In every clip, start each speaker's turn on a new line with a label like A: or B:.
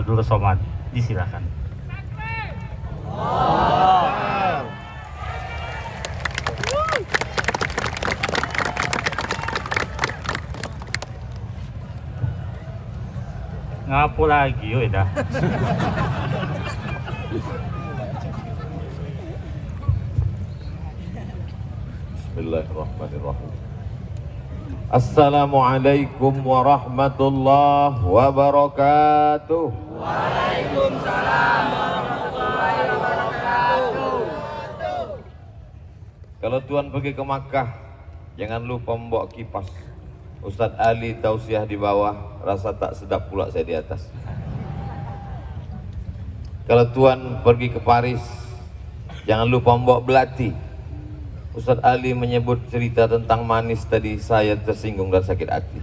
A: Abdul Somad, disilakan. Ngapu lagi, yuk dah.
B: Bismillahirrahmanirrahim. Assalamualaikum warahmatullahi wabarakatuh. Waalaikumsalam warahmatullahi wabarakatuh. Kalau Tuhan pergi ke Makkah, jangan lupa membawa kipas. Ustadz Ali tausiah di bawah, rasa tak sedap pula saya di atas. Kalau Tuhan pergi ke Paris, jangan lupa membawa belati. Ustadz Ali menyebut cerita tentang manis tadi, saya tersinggung dan sakit hati.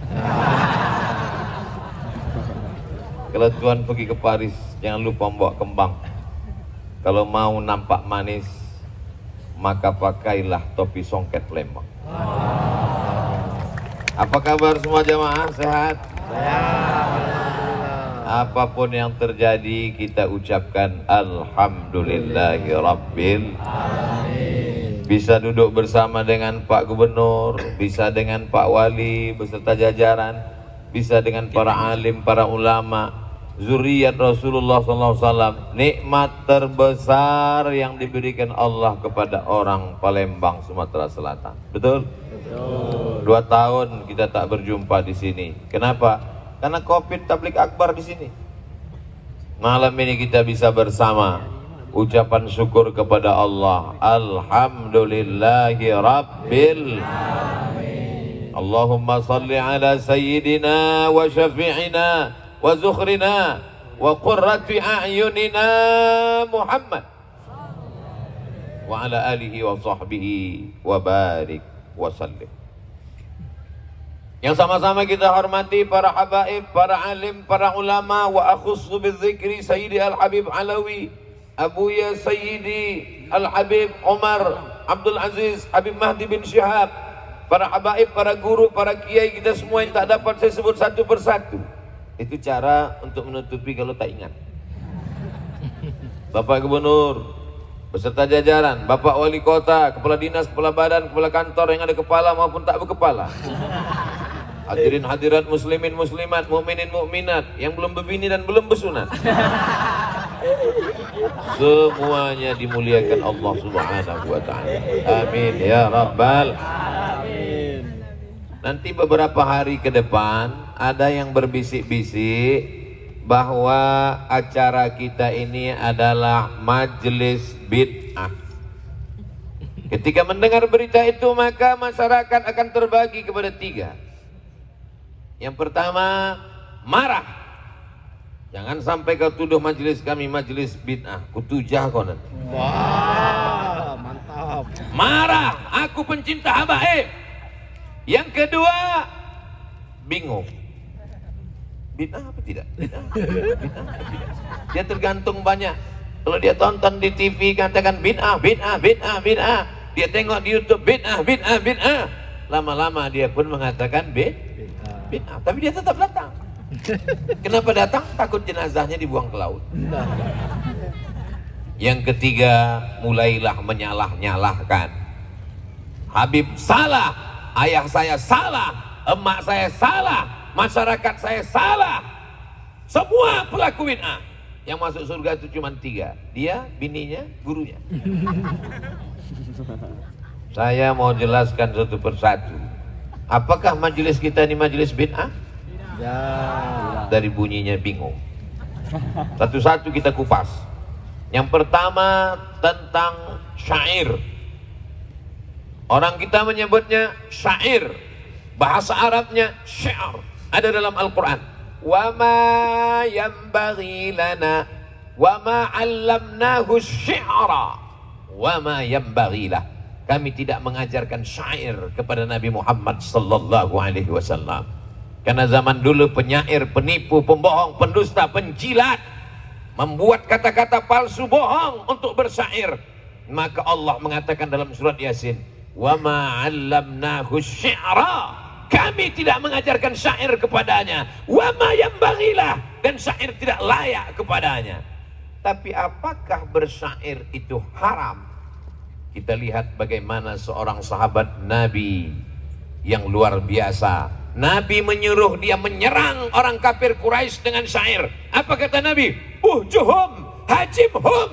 B: Kalau Tuhan pergi ke Paris, jangan lupa membawa kembang. Kalau mau nampak manis, maka pakailah topi songket Lembang. Apa kabar semua jamaah? Sehat? Apapun yang terjadi, kita ucapkan Alhamdulillahi Rabbil Alamin. Bisa duduk bersama dengan Pak Gubernur, bisa dengan Pak Wali beserta jajaran, bisa dengan para alim, para ulama, zuriat Rasulullah SAW. Nikmat terbesar yang diberikan Allah kepada orang Palembang, Sumatera Selatan. Betul? 2 tahun kita tak berjumpa di sini. Kenapa? Karena Covid tablik akbar di sini. Malam ini kita bisa bersama, ucapan syukur kepada Allah. Alhamdulillahi Rabbil Alamin. Allahumma salli ala sayyidina wa syafi'ina wa zukhrina wa qurrati a'yunina Muhammad wa ala alihi wa sahbihi wa barik wa sallim. Yang sama-sama kita hormati para habaib, para alim, para ulama. Wa akhussu bidzikri Sayyidi Al-Habib Alawi, Abuya Sayyidi Al-Habib Umar Abdul Aziz Habib Mahdi bin Syihab. Para habaib, para guru, para kiai, kita semua yang tak dapat saya sebut satu persatu. Itu cara untuk menutupi kalau tak ingat. Bapak Gubernur beserta jajaran, Bapak Wali Kota, Kepala Dinas, Kepala Badan, Kepala Kantor yang ada kepala maupun tak berkepala. Hadirin hadirat muslimin muslimat, mukminin mukminat yang belum berbini dan belum bersunat. Semuanya dimuliakan Allah Subhanahu wa taala. Amin ya rabbal alamin. Nanti beberapa hari ke depan ada yang berbisik-bisik bahwa acara kita ini adalah majelis bid'ah. Ketika mendengar berita itu, maka masyarakat akan terbagi kepada 3. Yang pertama, marah. Jangan sampai kau tuduh majelis kami majelis bid'ah, kutujah kau nanti.
C: Wah, mantap.
B: Marah, aku pencinta habaib. Yang kedua, bingung. Bid'ah apa tidak? Bid'ah apa tidak? Dia tergantung banyak. Kalau dia tonton di TV katakan bid'ah, bid'ah, bid'ah, bid'ah. Dia tengok di YouTube bid'ah, bid'ah, bid'ah. Lama-lama dia pun mengatakan bid'ah, tapi dia tetap datang. Kenapa datang? Takut jenazahnya dibuang ke laut. Yang ketiga, mulailah menyalah-nyalahkan. Habib salah, ayah saya salah, emak saya salah, masyarakat saya salah. Semua pelaku bid'ah. Yang masuk surga itu cuma 3. Dia, bininya, gurunya. Saya mau jelaskan satu persatu. Apakah majelis kita ini majelis bid'ah?
C: Ya.
B: Dari bunyinya bingung. Satu-satu kita kupas. Yang pertama tentang syair. Orang kita menyebutnya syair. Bahasa Arabnya syair. Ada dalam Al-Quran. Wa ma yanbaghi lana wa ma 'allamnahu syi'ra wa ma yanbaghi lah. Kami tidak mengajarkan syair kepada Nabi Muhammad sallallahu alaihi wasallam. Karena zaman dulu penyair, penipu, pembohong, pendusta, penjilat membuat kata-kata palsu bohong untuk bersyair. Maka Allah mengatakan dalam surat Yasin, "Wa ma 'allamnahu syi'ra." kami tidak mengajarkan syair kepadanya. Wa ma yambaghilah, dan syair tidak layak kepadanya. Tapi apakah bersyair itu haram? Kita lihat bagaimana seorang sahabat Nabi yang luar biasa. Nabi menyuruh dia menyerang orang kafir Quraisy dengan syair. Apa kata Nabi? Uhjuhum, hajibhum,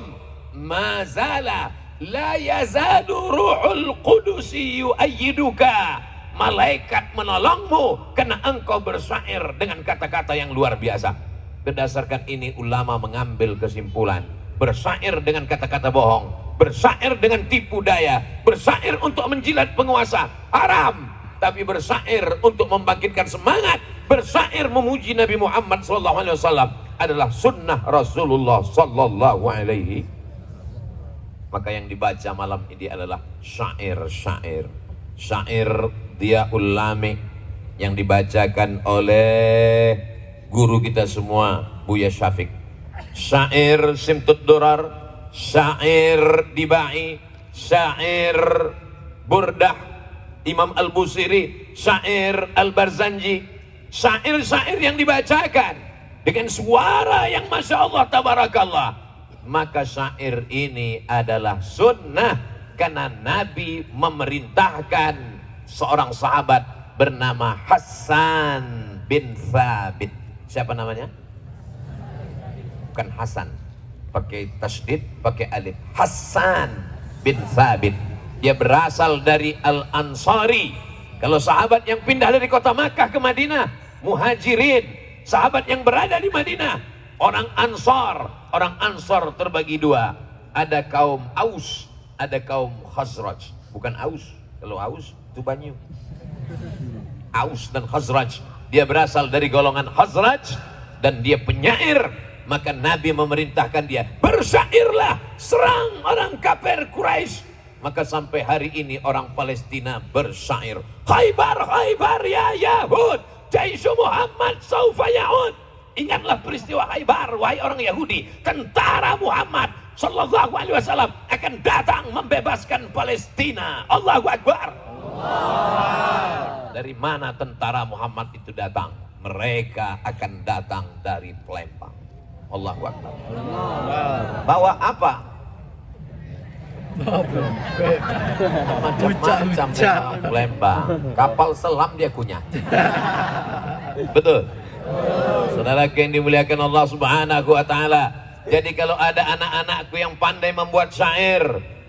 B: mazala la yazalu ruhul qudusi yu'ayyiduka. Malaikat menolongmu karena engkau bersyair dengan kata-kata yang luar biasa. Berdasarkan ini ulama mengambil kesimpulan, bersyair dengan kata-kata bohong, bersyair dengan tipu daya, bersyair untuk menjilat penguasa haram. Tapi bersyair untuk membangkitkan semangat, bersyair memuji Nabi Muhammad SAW adalah sunnah Rasulullah SAW. Maka yang dibaca malam ini adalah syair-syair. Syair Diyaul Lami yang dibacakan oleh guru kita semua, Buya Syafiq. Syair Simtud Durar, syair Dibai, syair Burdah Imam Al-Busiri, syair Al-Barzanji, syair-syair yang dibacakan dengan suara yang Masya Allah Tabarakallah. Maka syair ini adalah sunnah karena Nabi memerintahkan seorang sahabat bernama Hasan bin Thabit. Siapa namanya? Bukan Hasan, pakai tasdid, pakai alif. Hasan bin Thabit. Dia berasal dari Al-Ansari. Kalau sahabat yang pindah dari kota Makkah ke Madinah, Muhajirin. Sahabat yang berada di Madinah, orang Ansar. Orang Ansar terbagi dua. Ada kaum Aus, ada kaum Khazraj. Bukan Aus, kalau Aus itu Banyu. Aus dan Khazraj. Dia berasal dari golongan Khazraj dan dia penyair. Maka Nabi memerintahkan dia, bersyairlah, serang orang kafir Quraisy. Maka sampai hari ini orang Palestina bersyair. Khaybar, Khaybar ya Yahud, Jaisu Muhammad saufa ya'ud. Ingatlah peristiwa Khaybar, wahai orang Yahudi. Tentara Muhammad sallallahu alaihi wasallam akan datang membebaskan Palestina. Allahu Akbar. Allah. Dari mana tentara Muhammad itu datang? Mereka akan datang dari Palembang. Allahu Akbar. Bawa apa? Macam-macam orang Palembang. Kapal selam dia kunyah. Betul. Saudara yang dimuliakan Allah Subhanahu wa taala. Jadi kalau ada anak-anakku yang pandai membuat syair,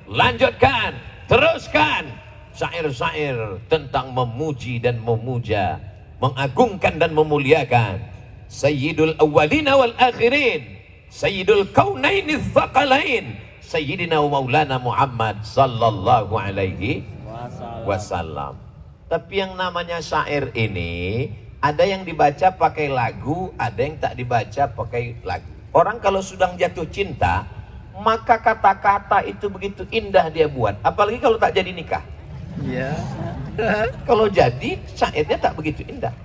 B: lanjutkan, teruskan syair-syair tentang memuji dan memuja, mengagungkan dan memuliakan Sayyidul Awwalina wal Akhirin, Sayyidul Kaunaini Tsaqalain, Sayyidina wa Maulana Muhammad sallallahu alaihi wasallam. Tapi yang namanya syair ini ada yang dibaca pakai lagu, ada yang tak dibaca pakai lagu. Orang kalau sudah jatuh cinta, maka kata-kata itu begitu indah dia buat. Apalagi kalau tak jadi nikah.
C: Iya.
B: Kalau jadi, syairnya tak begitu indah.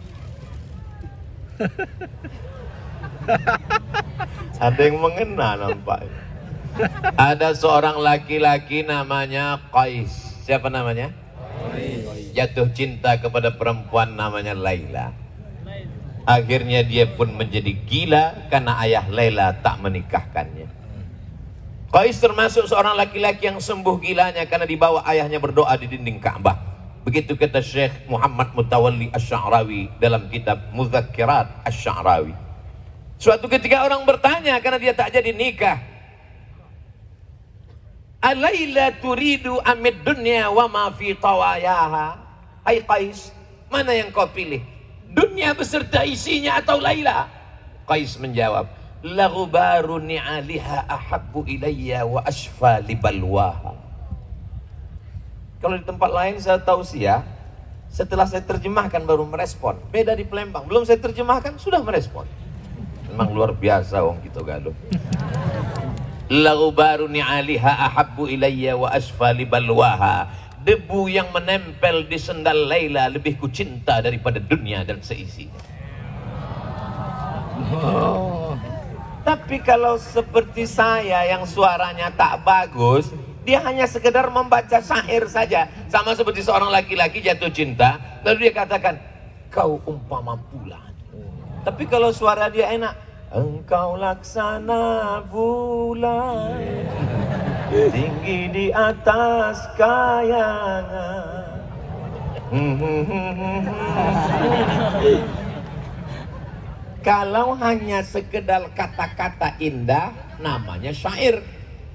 B: Ada yang mengena nampaknya. Ada seorang laki-laki namanya Qais. Siapa namanya? Qais. Jatuh cinta kepada perempuan namanya Laila. Akhirnya dia pun menjadi gila karena ayah Laila tak menikahkannya. Qais termasuk seorang laki-laki yang sembuh gilanya karena dibawa ayahnya berdoa di dinding Ka'bah. Begitu kata Syekh Muhammad Mutawalli Asy-Sya'rawi dalam kitab Mudzakirat Asy-Sya'rawi. Suatu ketika orang bertanya karena dia tak jadi nikah, Alaila turidu amid dunya wa ma fi tawayaha. Hai Qais, mana yang kau pilih? Dunia beserta isinya atau Laila? Qais menjawab, la ghubaru ni'aliha ahabbu ilayya wa ashfa libalwaha. Kalau di tempat lain saya tausiah, setelah saya terjemahkan baru merespon. Beda di Palembang, belum saya terjemahkan sudah merespon. Memang luar biasa wong gitu galuh. La ghubaru ni'aliha ahabbu ilayya wa ashfa libalwaha. Debu yang menempel di sendal Laila lebih kucinta daripada dunia dan seisinya. Tapi kalau seperti saya yang suaranya tak bagus, dia hanya sekedar membaca syair saja. Sama seperti seorang laki-laki jatuh cinta, lalu dia katakan, kau umpama bulan. Tapi kalau suara dia enak, engkau laksana bulan, tinggi di atas kayangan. Kalau hanya sekedar kata-kata indah, namanya syair.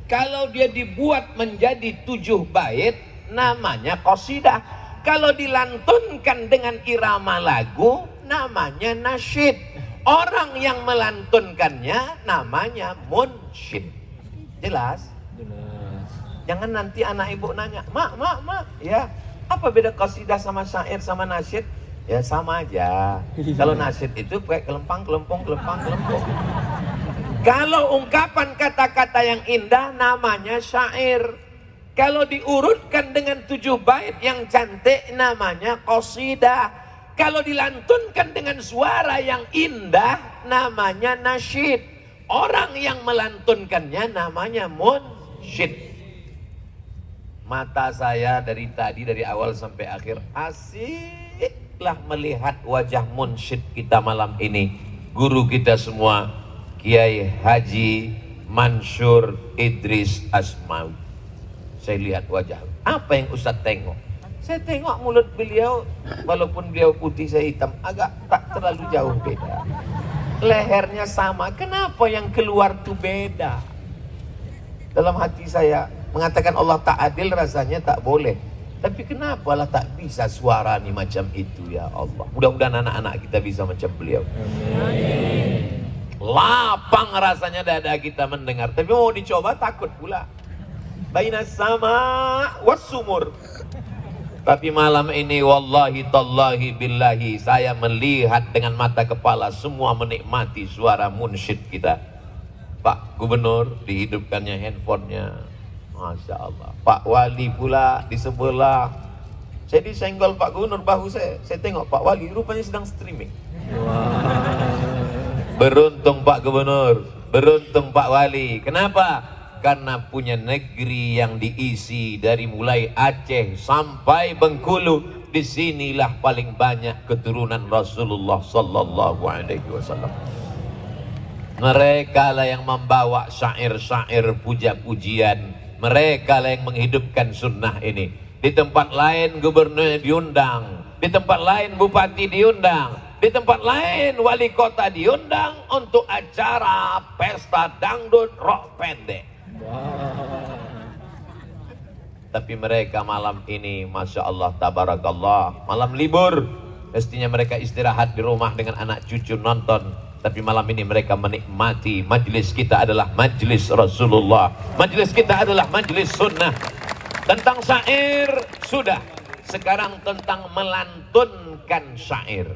B: Kalau dia dibuat menjadi 7 bait, namanya qasidah. Kalau dilantunkan dengan irama lagu, namanya nasyid. Orang yang melantunkannya namanya munsyid. Jelas? Jangan nanti anak ibu nanya, mak, ya, apa beda qasidah sama syair sama nasyid? Ya sama aja. Kalau nasyid itu pakai kelempang. Kalau ungkapan kata-kata yang indah namanya syair. Kalau diurutkan dengan 7 bait yang cantik namanya qasidah. Kalau dilantunkan dengan suara yang indah namanya nasyid. Orang yang melantunkannya namanya munsyid. Mata saya dari tadi, dari awal sampai akhir, asiklah melihat wajah munsyid kita malam ini. Guru kita semua, Kiai Haji Mansur Idris Asmawi. Saya lihat wajah. Apa yang Ustaz tengok? Saya tengok mulut beliau, walaupun beliau putih saya hitam, agak tak terlalu jauh beda. Lehernya sama, kenapa yang keluar tuh beda? Dalam hati saya mengatakan Allah tak adil, rasanya tak boleh. Tapi kenapa lah tak bisa suara ni macam itu, ya Allah. Mudah-mudahan anak-anak kita bisa macam beliau. Amin. Lapang rasanya dada kita mendengar. Tapi mau dicoba takut pula. Bainas sama was sumur. Tapi malam ini wallahi tallahi billahi, saya melihat dengan mata kepala semua menikmati suara munsyid kita. Pak Gubernur dihidupkannya handphonenya, Masya Allah. Pak Wali pula di sebelah. Saya disenggol Pak Gubernur bahu saya tengok Pak Wali rupanya sedang streaming. Beruntung Pak Gubernur, beruntung Pak Wali. Kenapa? Karena punya negeri yang diisi dari mulai Aceh sampai Bengkulu. Disinilah paling banyak keturunan Rasulullah Sallallahu Alaihi Wasallam. Mereka lah yang membawa syair-syair puja-pujian. Mereka lah yang menghidupkan sunnah ini. Di tempat lain gubernurnya diundang, di tempat lain bupati diundang, di tempat lain wali kota diundang untuk acara pesta dangdut rock pendek. Tapi mereka malam ini, Masya Allah, tabarakallah, malam libur, mestinya mereka istirahat di rumah dengan anak cucu nonton. Tapi malam ini mereka menikmati. Majlis kita adalah majlis Rasulullah, majlis kita adalah majlis sunnah. Tentang syair sudah, sekarang tentang melantunkan syair.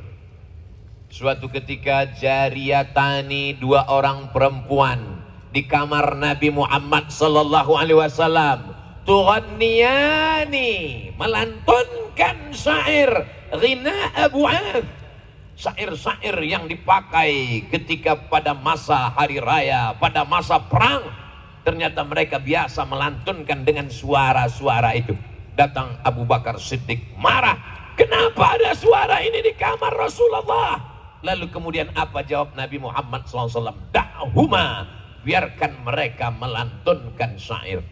B: Suatu ketika jariyatani, 2 orang perempuan di kamar Nabi Muhammad sallallahu alaihi wasallam, tughanniyani, melantunkan syair ghina Abu Af, syair-syair yang dipakai ketika pada masa hari raya, pada masa perang. Ternyata mereka biasa melantunkan dengan suara-suara itu. Datang Abu Bakar Siddiq marah, kenapa ada suara ini di kamar Rasulullah? Lalu kemudian apa jawab Nabi Muhammad SAW? Da'huma, biarkan mereka melantunkan syair.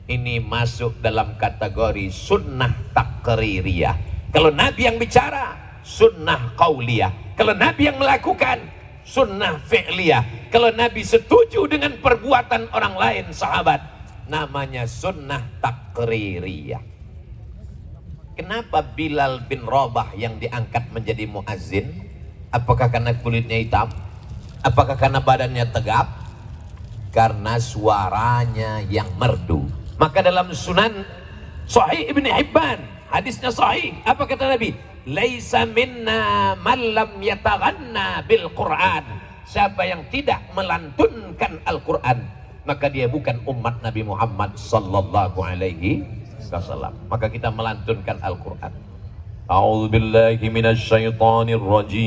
B: Ini masuk dalam kategori sunnah takririyah. Kalau Nabi yang bicara, sunnah qauliyah. Kalau Nabi yang melakukan, sunnah fi'liyah. Kalau Nabi setuju dengan perbuatan orang lain, sahabat, namanya sunnah takririyah. Kenapa Bilal bin Rabah yang diangkat menjadi muazzin? Apakah karena kulitnya hitam? Apakah karena badannya tegap? Karena suaranya yang merdu. Maka dalam Sunan Sahih Ibn Hibban, hadisnya sahih, apa kata Nabi? Laisa minna man lam yataghanna bil Quran. Siapa yang tidak melantunkan Al-Quran, maka dia bukan umat Nabi Muhammad sallallahu alaihi wasallam. Maka kita melantunkan Al-Quran. A'udzu billahi minasy syaithanir rajim.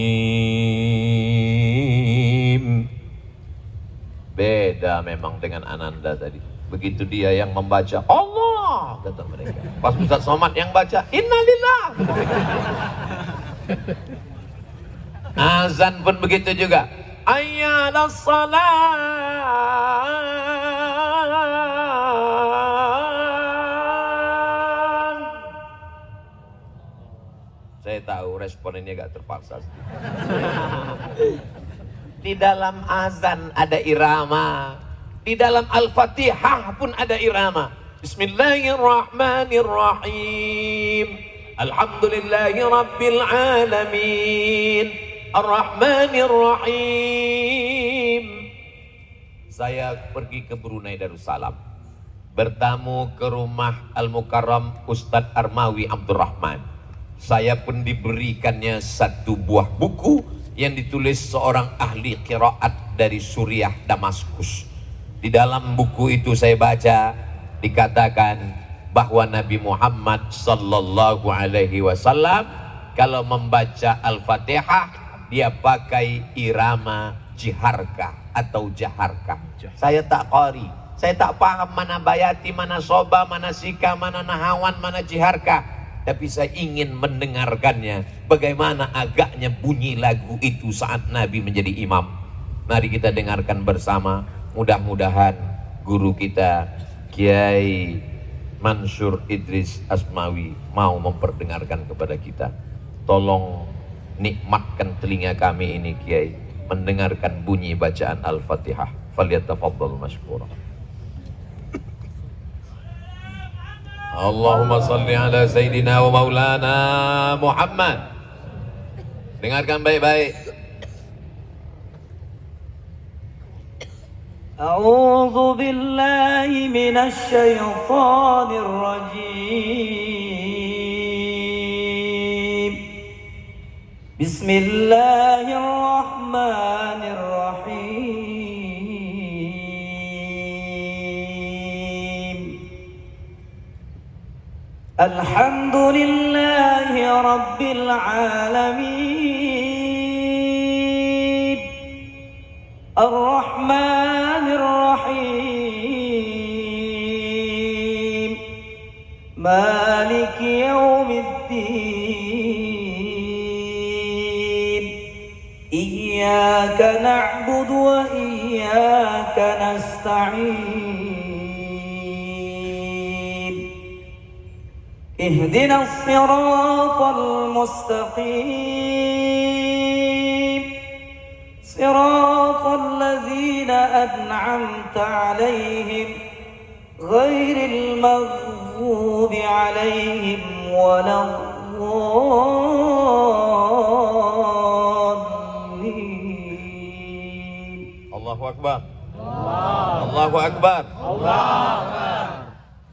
B: Beda memang dengan Ananda tadi. Begitu dia yang membaca Allah, kata mereka. Pas Ustaz Somad yang baca Innalillah, kata mereka. Azan pun begitu juga. Hayya 'alas shalah. Saya tahu respon ini agak terpaksa. Di dalam azan ada irama, di dalam Al-Fatihah pun ada irama. Bismillahirrahmanirrahim. Alhamdulillahi rabbil alamin. Ar-Rahmanir-Rahim. Saya pergi ke Brunei Darussalam, bertamu ke rumah Al-Mukarram Ustadz Armawi Abdurrahman. Saya pun diberikannya satu buah buku yang ditulis seorang ahli qiraat dari Suriah Damaskus. Di dalam buku itu saya baca dikatakan bahwa Nabi Muhammad sallallahu alaihi wasallam kalau membaca Al-Fatihah dia pakai irama jiharka atau jaharka. Saya tak qari, saya tak paham mana bayati, mana soba, mana sika, mana nahawan, mana jiharka. Tapi saya ingin mendengarkannya, bagaimana agaknya bunyi lagu itu saat Nabi menjadi imam. Mari kita dengarkan bersama. Mudah-mudahan guru kita Kiai Mansur Idris Asmawi mau memperdengarkan kepada kita. Tolong nikmatkan telinga kami ini Kiai, mendengarkan bunyi bacaan Al-Fatihah. Falyatafaddal mashkura. Allahumma salli ala Sayyidina wa Maulana Muhammad. Dengarkan baik-baik.
D: A'udzu billahi minasy syaithanir rajim. Bismillahirrahmanirrahim. Alhamdulillahi rabbil alamin. Ar-Rahmanir Rahim. Maliki yaumiddin. Iyyaka na'budu wa iyyaka nasta'in. اهدنا الصراط المستقيم صراط الذين أنعمت عليهم غير المغضوب عليهم ولا الضالين.
B: Allahu Akbar. Allahu Akbar.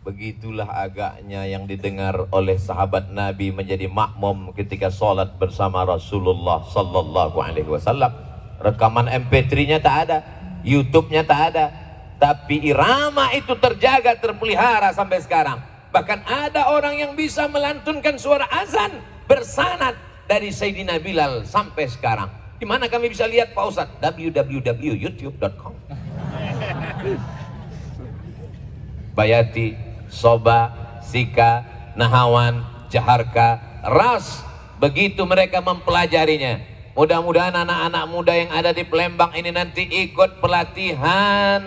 B: Begitulah agaknya yang didengar oleh sahabat Nabi menjadi makmum ketika sholat bersama Rasulullah sallallahu alaihi wasallam. Rekaman MP3-nya tak ada, YouTube-nya tak ada, tapi irama itu terjaga, terpelihara sampai sekarang. Bahkan ada orang yang bisa melantunkan suara azan bersanad dari Sayyidina Bilal sampai sekarang. Di mana kami bisa lihat Pak Ustadz? www.youtube.com. Bayati, soba, sika, nahawan, jaharka, ras. Begitu mereka mempelajarinya. Mudah-mudahan anak-anak muda yang ada di Palembang ini nanti ikut pelatihan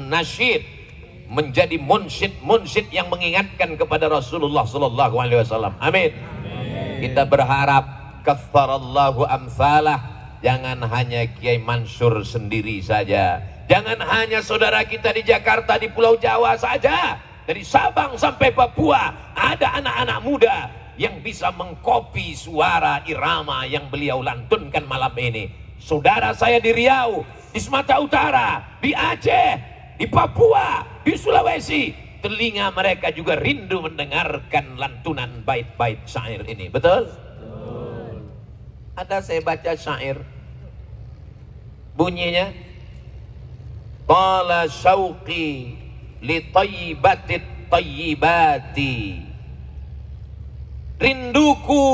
B: nasyid, menjadi munsyid yang mengingatkan kepada Rasulullah sallallahu alaihi wasallam. Amin. Kita berharap kafarallahu amsalah. Jangan hanya Kiai Mansur sendiri saja. Jangan hanya saudara kita di Jakarta, di Pulau Jawa saja. Dari Sabang sampai Papua ada anak-anak muda yang bisa mengkopi suara irama yang beliau lantunkan malam ini. Saudara saya di Riau, di Sumatera Utara, di Aceh, di Papua, di Sulawesi, telinga mereka juga rindu mendengarkan lantunan bait-bait syair ini. Betul? Ada saya baca syair, bunyinya Tala syauqi li tayyibatit tayyibati. Rinduku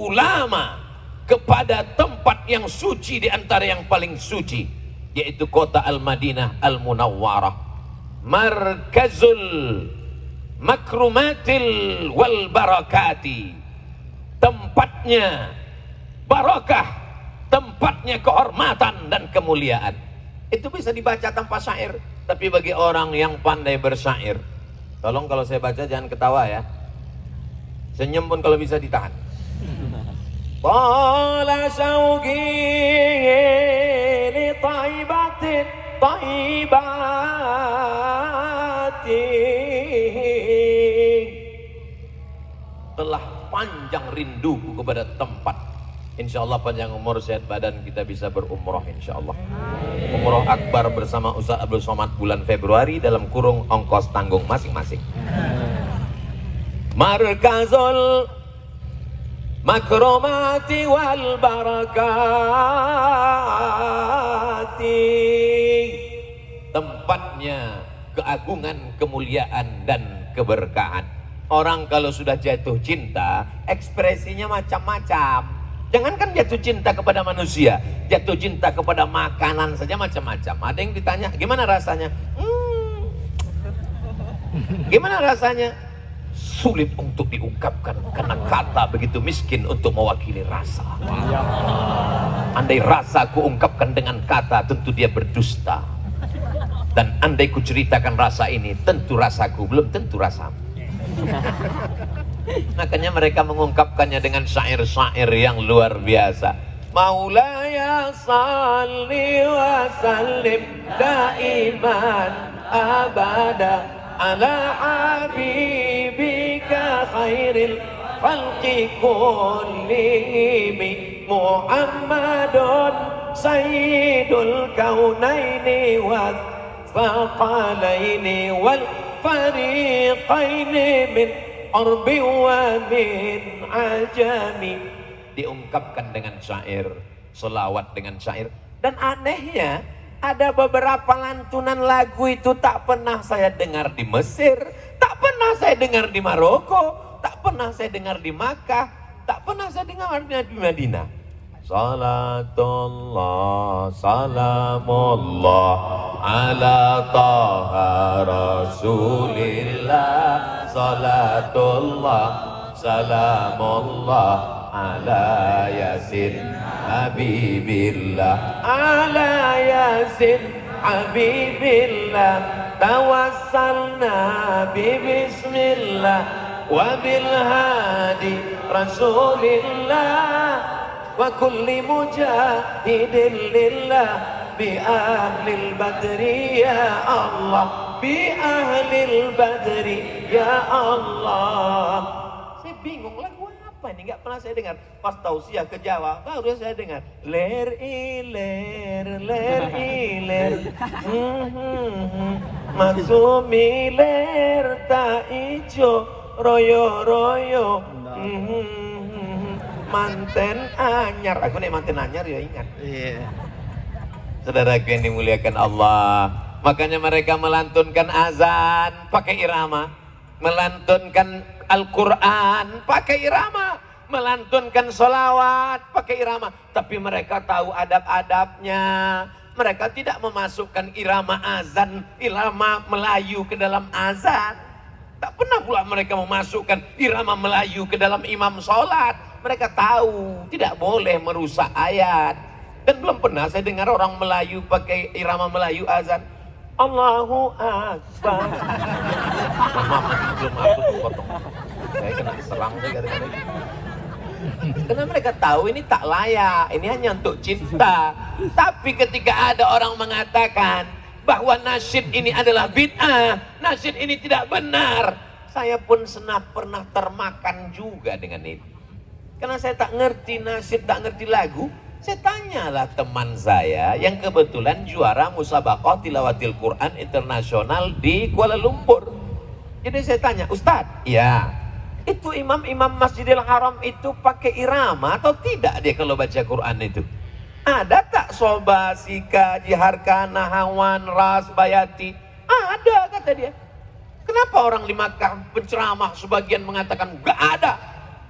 B: lama kepada tempat yang suci di antara yang paling suci, yaitu kota Al-Madinah Al-Munawwarah, markazul makrumatil wal barakati, tempatnya barakah, tempatnya kehormatan dan kemuliaan. Itu bisa dibaca tanpa syair, tapi bagi orang yang pandai bersyair, tolong kalau saya baca jangan ketawa ya, senyum pun kalau bisa ditahan. Qala syauqi li taibatin taibati, telah panjang rinduku kepada tempat. Insya Allah panjang umur sehat badan kita bisa berumroh insya Allah. Umroh akbar bersama Ustaz Abdul Somad bulan Februari dalam kurung ongkos tanggung masing-masing. Markazul makromati wal barakati, tempatnya keagungan, kemuliaan dan keberkahan. Orang kalau sudah jatuh cinta, ekspresinya macam-macam. Jangankan jatuh cinta kepada manusia, jatuh cinta kepada makanan saja macam-macam. Ada yang ditanya, gimana rasanya? Gimana rasanya? Sulit untuk diungkapkan karena kata begitu miskin untuk mewakili rasa. Andai rasa ku ungkapkan dengan kata, tentu dia berdusta. Dan andai ku ceritakan rasa ini, tentu rasaku belum tentu rasamu. Makanya mereka mengungkapkannya dengan syair-syair yang luar biasa. Maulaya salli wa sallim daiman abada ala habibika khairil khalqi kullihim Muhammadun sayyidul kaunaini wal thaqalaini wal fariqaini min arbi wa min ajami. Diungkapkan dengan syair, selawat dengan syair. Dan anehnya ada beberapa lantunan lagu itu tak pernah saya dengar di Mesir, tak pernah saya dengar di Maroko, tak pernah saya dengar di Makkah, tak pernah saya dengar di Madinah. Salatullah salamullah ala taha rasulillah. Salatullah salamullah ala yasin habibillah. Ala yasin habibillah tawassalna bismillah wa bil hadi rasulillah wa kulli mujahidin lillah bi ahlil badri ya Allah, bi ahlil badri ya Allah. Saya bingung lagu apa ini, nggak pernah saya dengar. Pas tausiah ke Jawa baru saya dengar ler iler maksumi ler tak ijo royo royo manten anyar. Aku nih manten anyar ya ingat. Saudaraku yang dimuliakan Allah, makanya mereka melantunkan azan pakai irama, melantunkan Al-Quran pakai irama, melantunkan sholawat pakai irama. Tapi mereka tahu adab-adabnya. Mereka tidak memasukkan irama azan, irama Melayu ke dalam azan. Tak pernah pula mereka memasukkan irama Melayu ke dalam imam sholat. Mereka tahu tidak boleh merusak ayat. Dan belum pernah saya dengar orang Melayu pakai irama Melayu azan. Allahu Akbar. Belum aku potong. Saya kena serang saya gara-gara ini. Karena mereka tahu ini tak layak, ini hanya untuk cinta. Tapi ketika ada orang mengatakan bahwa nasyid ini adalah bid'ah, nasyid ini tidak benar, saya pun pernah termakan juga dengan itu. Karena saya tak ngerti nasyid, tak ngerti lagu. Saya tanyalah teman saya yang kebetulan juara musabaqah tilawatil Quran internasional di Kuala Lumpur. Jadi saya tanya, Ustadz, ya itu imam-imam Masjidil Haram itu pakai irama atau tidak dia kalau baca Quran itu? Ada tak soba, sika, jiharka, nahawan, ras, bayati? Ada kata dia. Kenapa orang di Makkah penceramah sebagian mengatakan nggak ada?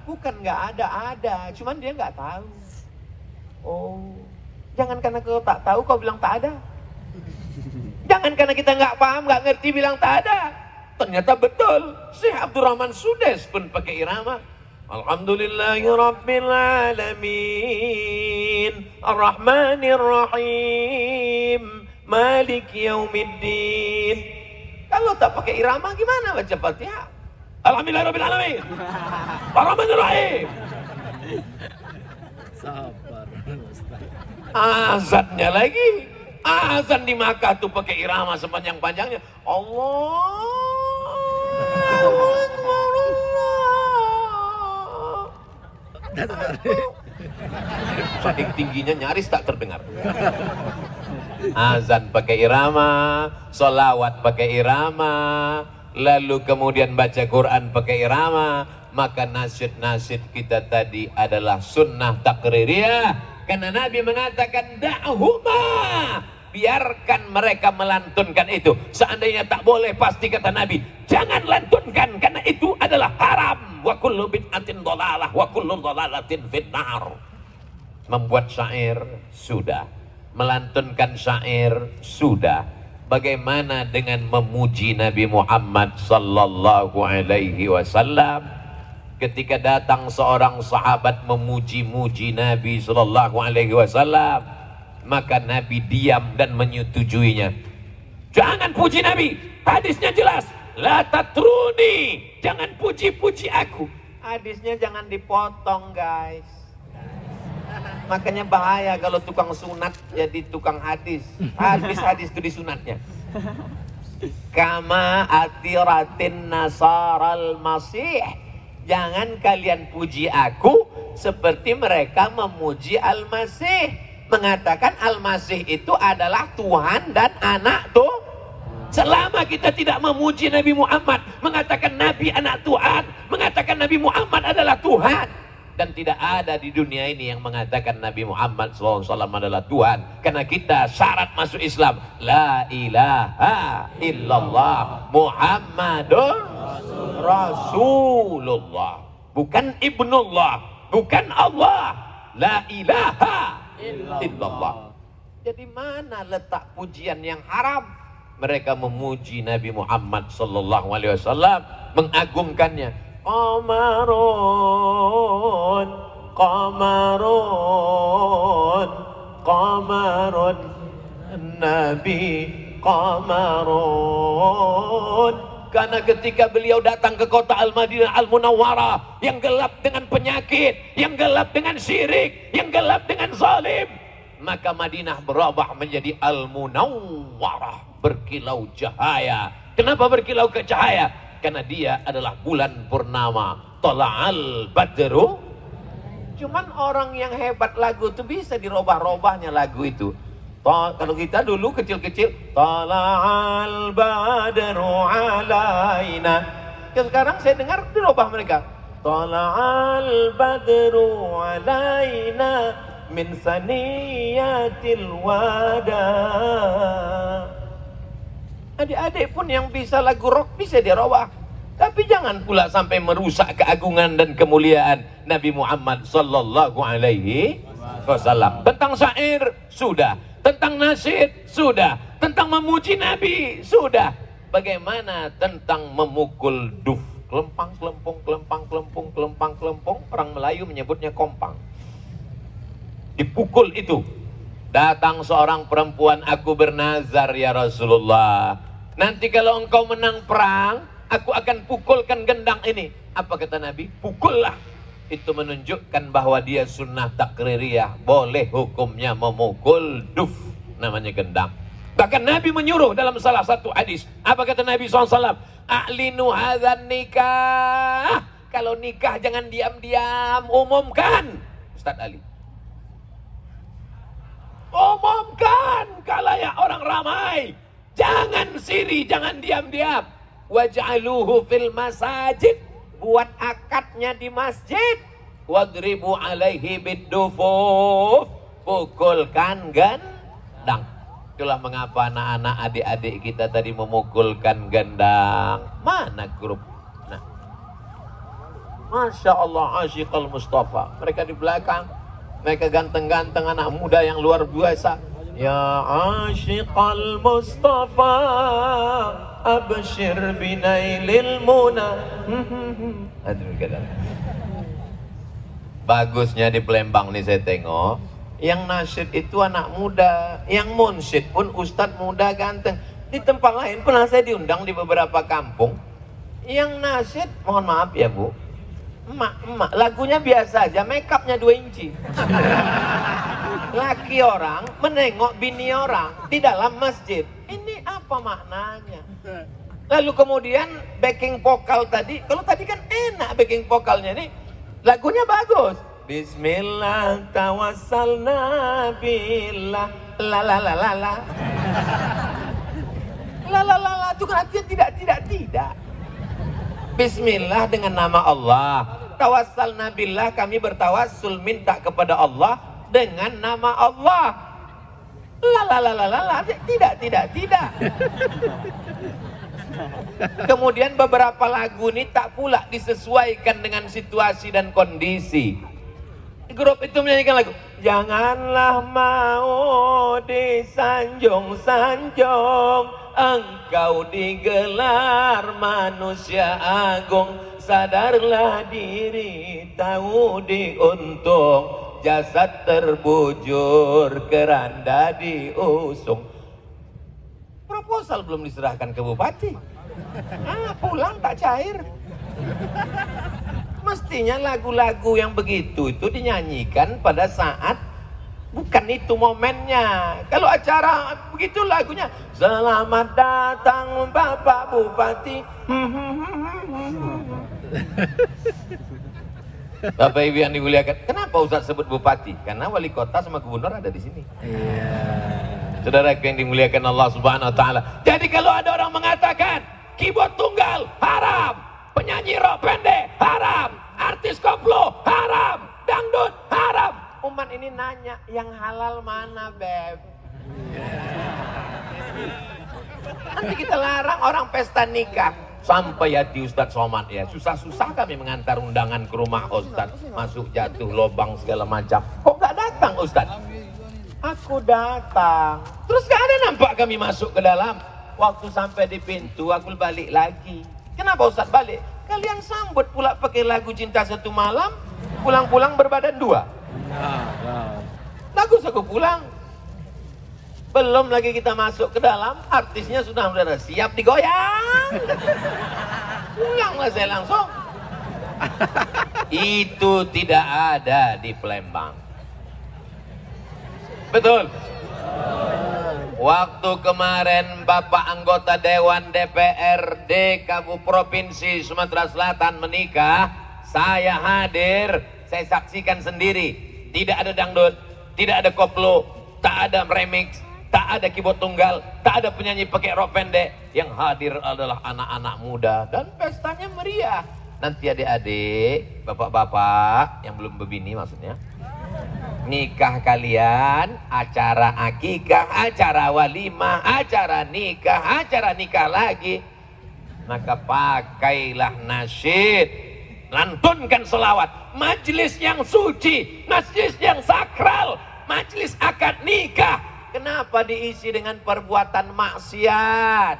B: Bukan nggak ada, cuman dia nggak tahu. Oh, jangan karena kau tak tahu kau bilang tak ada. Jangan karena kita nggak paham, nggak ngerti bilang tak ada. Ternyata betul, Syekh Abdurrahman Sudes pun pakai irama. Alhamdulillahi Rabbil Alamin Ar-Rahmanir Rahim Malik Yaumiddin. Kalau tak pakai irama gimana baca Fatihah? Alhamdulillahi Rabbil Alamin Ar-Rahmanir Rahim.
C: Sabar, Ustaz.
B: Azannya lagi. Azan di Makkah tuh pakai irama sepanjang-panjangnya. Allah saking tingginya nyaris tak terdengar. Azan pakai irama, solawat pakai irama, lalu kemudian baca Quran pakai irama. Maka nasyid-nasyid kita tadi adalah sunnah takririyah. Karena Nabi mengatakan da'huma, biarkan mereka melantunkan itu. Seandainya tak boleh, pasti kata Nabi, jangan lantunkan karena itu adalah haram. Wa kullu bid'atin dhalalah wa kullu dhalalatin finnar. Membuat syair sudah, melantunkan syair sudah. Bagaimana dengan memuji Nabi Muhammad sallallahu alaihi wasallam? Ketika datang seorang sahabat memuji-muji Nabi sallallahu alaihi wasallam, maka Nabi diam dan menyetujuinya. Jangan puji Nabi, hadisnya jelas. La tatruni, jangan puji-puji aku. Hadisnya jangan dipotong, guys. Makanya bahaya kalau tukang sunat jadi tukang hadis. Hadis itu disunatnya. Kama atiratin nasaral masih. Jangan kalian puji aku seperti mereka memuji Al-Masih. Mengatakan Al-Masih itu adalah Tuhan dan anak tuh. Selama kita tidak memuji Nabi Muhammad, mengatakan Nabi anak Tuhan, mengatakan Nabi Muhammad adalah Tuhan. Dan tidak ada di dunia ini yang mengatakan Nabi Muhammad SAW adalah Tuhan. Karena kita syarat masuk Islam, La ilaha illallah Muhammadun Rasulullah. Bukan Ibnullah, bukan Allah. La ilaha illallah. Jadi mana letak pujian yang haram? Mereka memuji Nabi Muhammad sallallahu alaihi wasallam, mengagungkannya. Qamarun, qamarun, qamarun, Nabi qamarun. Karena ketika beliau datang ke kota Al-Madinah Al-Munawwarah yang gelap dengan penyakit, yang gelap dengan syirik, yang gelap dengan zalim, maka Madinah berubah menjadi Al-Munawwarah, berkilau cahaya. Kenapa berkilau ke cahaya? Karena dia adalah bulan purnama. Tala'al badru. Cuman orang yang hebat lagu itu bisa dirubah-rubahnya lagu itu. Kalau kita dulu kecil-kecil, Tala'al badru alaina. Sekarang saya dengar dirubah mereka. Tala'al badru alaina min saniyatil wada. Adik-adik pun yang bisa lagu rock bisa dirubah. Tapi jangan pula sampai merusak keagungan dan kemuliaan Nabi Muhammad sallallahu alaihi wasallam. Tentang syair sudah, tentang nasyid sudah, tentang memuji Nabi sudah. Bagaimana tentang memukul duf? Kelempang, kelempung, kelempang, kelempung, kelempang, kelempung. Orang Melayu menyebutnya kompang. Dipukul itu. Datang seorang perempuan, aku bernazar ya Rasulullah, nanti kalau engkau menang perang, aku akan pukulkan gendang ini. Apa kata Nabi? Pukullah. Itu menunjukkan bahwa dia sunnah takririyah. Boleh hukumnya memukul duf, namanya gendang. Bahkan Nabi menyuruh dalam salah satu hadis. Apa kata Nabi SAW? A'linu hadzan nikah. Kalau nikah jangan diam-diam, umumkan. Ustaz Ali, umumkan khalayak orang ramai. Jangan siri, jangan diam-diam. Waj'aluhu fil masajid. Buat akadnya di masjid. Wadribu alaihi biddufuf. Pukulkan gendang. Itulah mengapa anak-anak adik-adik kita tadi memukulkan gendang. Mana grup? Nah, Masya Allah, Asyiqal Mustafa. Mereka di belakang. Mereka ganteng-ganteng anak muda yang luar biasa. Ya Asyiqal Mustafa, abshir binailil muna. Bagusnya di Palembang nih saya tengok, yang nasyid itu anak muda, yang munsyid pun ustadz muda ganteng. Di tempat lain pernah saya diundang di beberapa kampung, yang nasyid, mohon maaf ya Bu, emak, lagunya biasa aja, make upnya 2 inci. Laki orang menengok bini orang di dalam masjid. Ini apa maknanya? Lalu kemudian backing vokal tadi, kalau tadi kan enak backing vokalnya nih, lagunya bagus. Bismillah tawassalna billah la la la la la. La la la la itu kan artinya tidak. Bismillah dengan nama Allah. Tawassalna billah, kami bertawassul minta kepada Allah dengan nama Allah. La la la la la, tidak. Kemudian beberapa lagu ini tak pula disesuaikan dengan situasi dan kondisi. Grup itu menyanyikan lagu, janganlah mau disanjung-sanjung, engkau digelar manusia agung, sadarlah diri tahu diuntung, jasad terbujur keranda diusung. Proposal belum diserahkan ke bupati, pulang tak cair. Mestinya lagu-lagu yang begitu itu dinyanyikan pada saat bukan itu momennya. Kalau acara begitu lagunya, selamat datang Bapak Bupati. Bapak Ibu yang dimuliakan, kenapa Ustaz sebut bupati? Karena wali kota sama gubernur ada di sini. Saudara yang dimuliakan Allah Subhanahu wa taala. Jadi kalau ada orang mengatakan keyboard tunggal haram, penyanyi rock pendek haram, artis koplo haram, dangdut haram, umat ini nanya yang halal mana, Beb? Nanti kita larang orang pesta nikah. Sampai ya di Ustadz Somad ya, susah-susah kami mengantar undangan ke rumah Ustadz, masuk jatuh lobang segala macam. Kok gak datang Ustadz? Aku datang, terus gak ada nampak kami masuk ke dalam. Waktu sampai di pintu aku balik lagi. Kenapa Ustadz balik? Kalian sambut pula pakai lagu Cinta Satu Malam, pulang-pulang berbadan 2. Bagus aku pulang. Belum lagi kita masuk ke dalam, artisnya sudah siap digoyang. Pulanglah saya langsung. Itu tidak ada di Palembang. Betul? Waktu kemarin Bapak anggota Dewan DPRD Provinsi Sumatera Selatan menikah, saya hadir, saya saksikan sendiri. Tidak ada dangdut, tidak ada koplo, tak ada remix, tak ada keyboard tunggal, tak ada penyanyi pakai rok pendek. Yang hadir adalah anak-anak muda dan pestanya meriah. Nanti adik-adik, bapak-bapak yang belum berbini maksudnya, nikah kalian, acara akikah, acara walimah, acara nikah lagi, maka pakailah nasyid, lantunkan selawat, majelis yang suci, majelis yang sakral, majelis akad nikah. Kenapa diisi dengan perbuatan maksiat?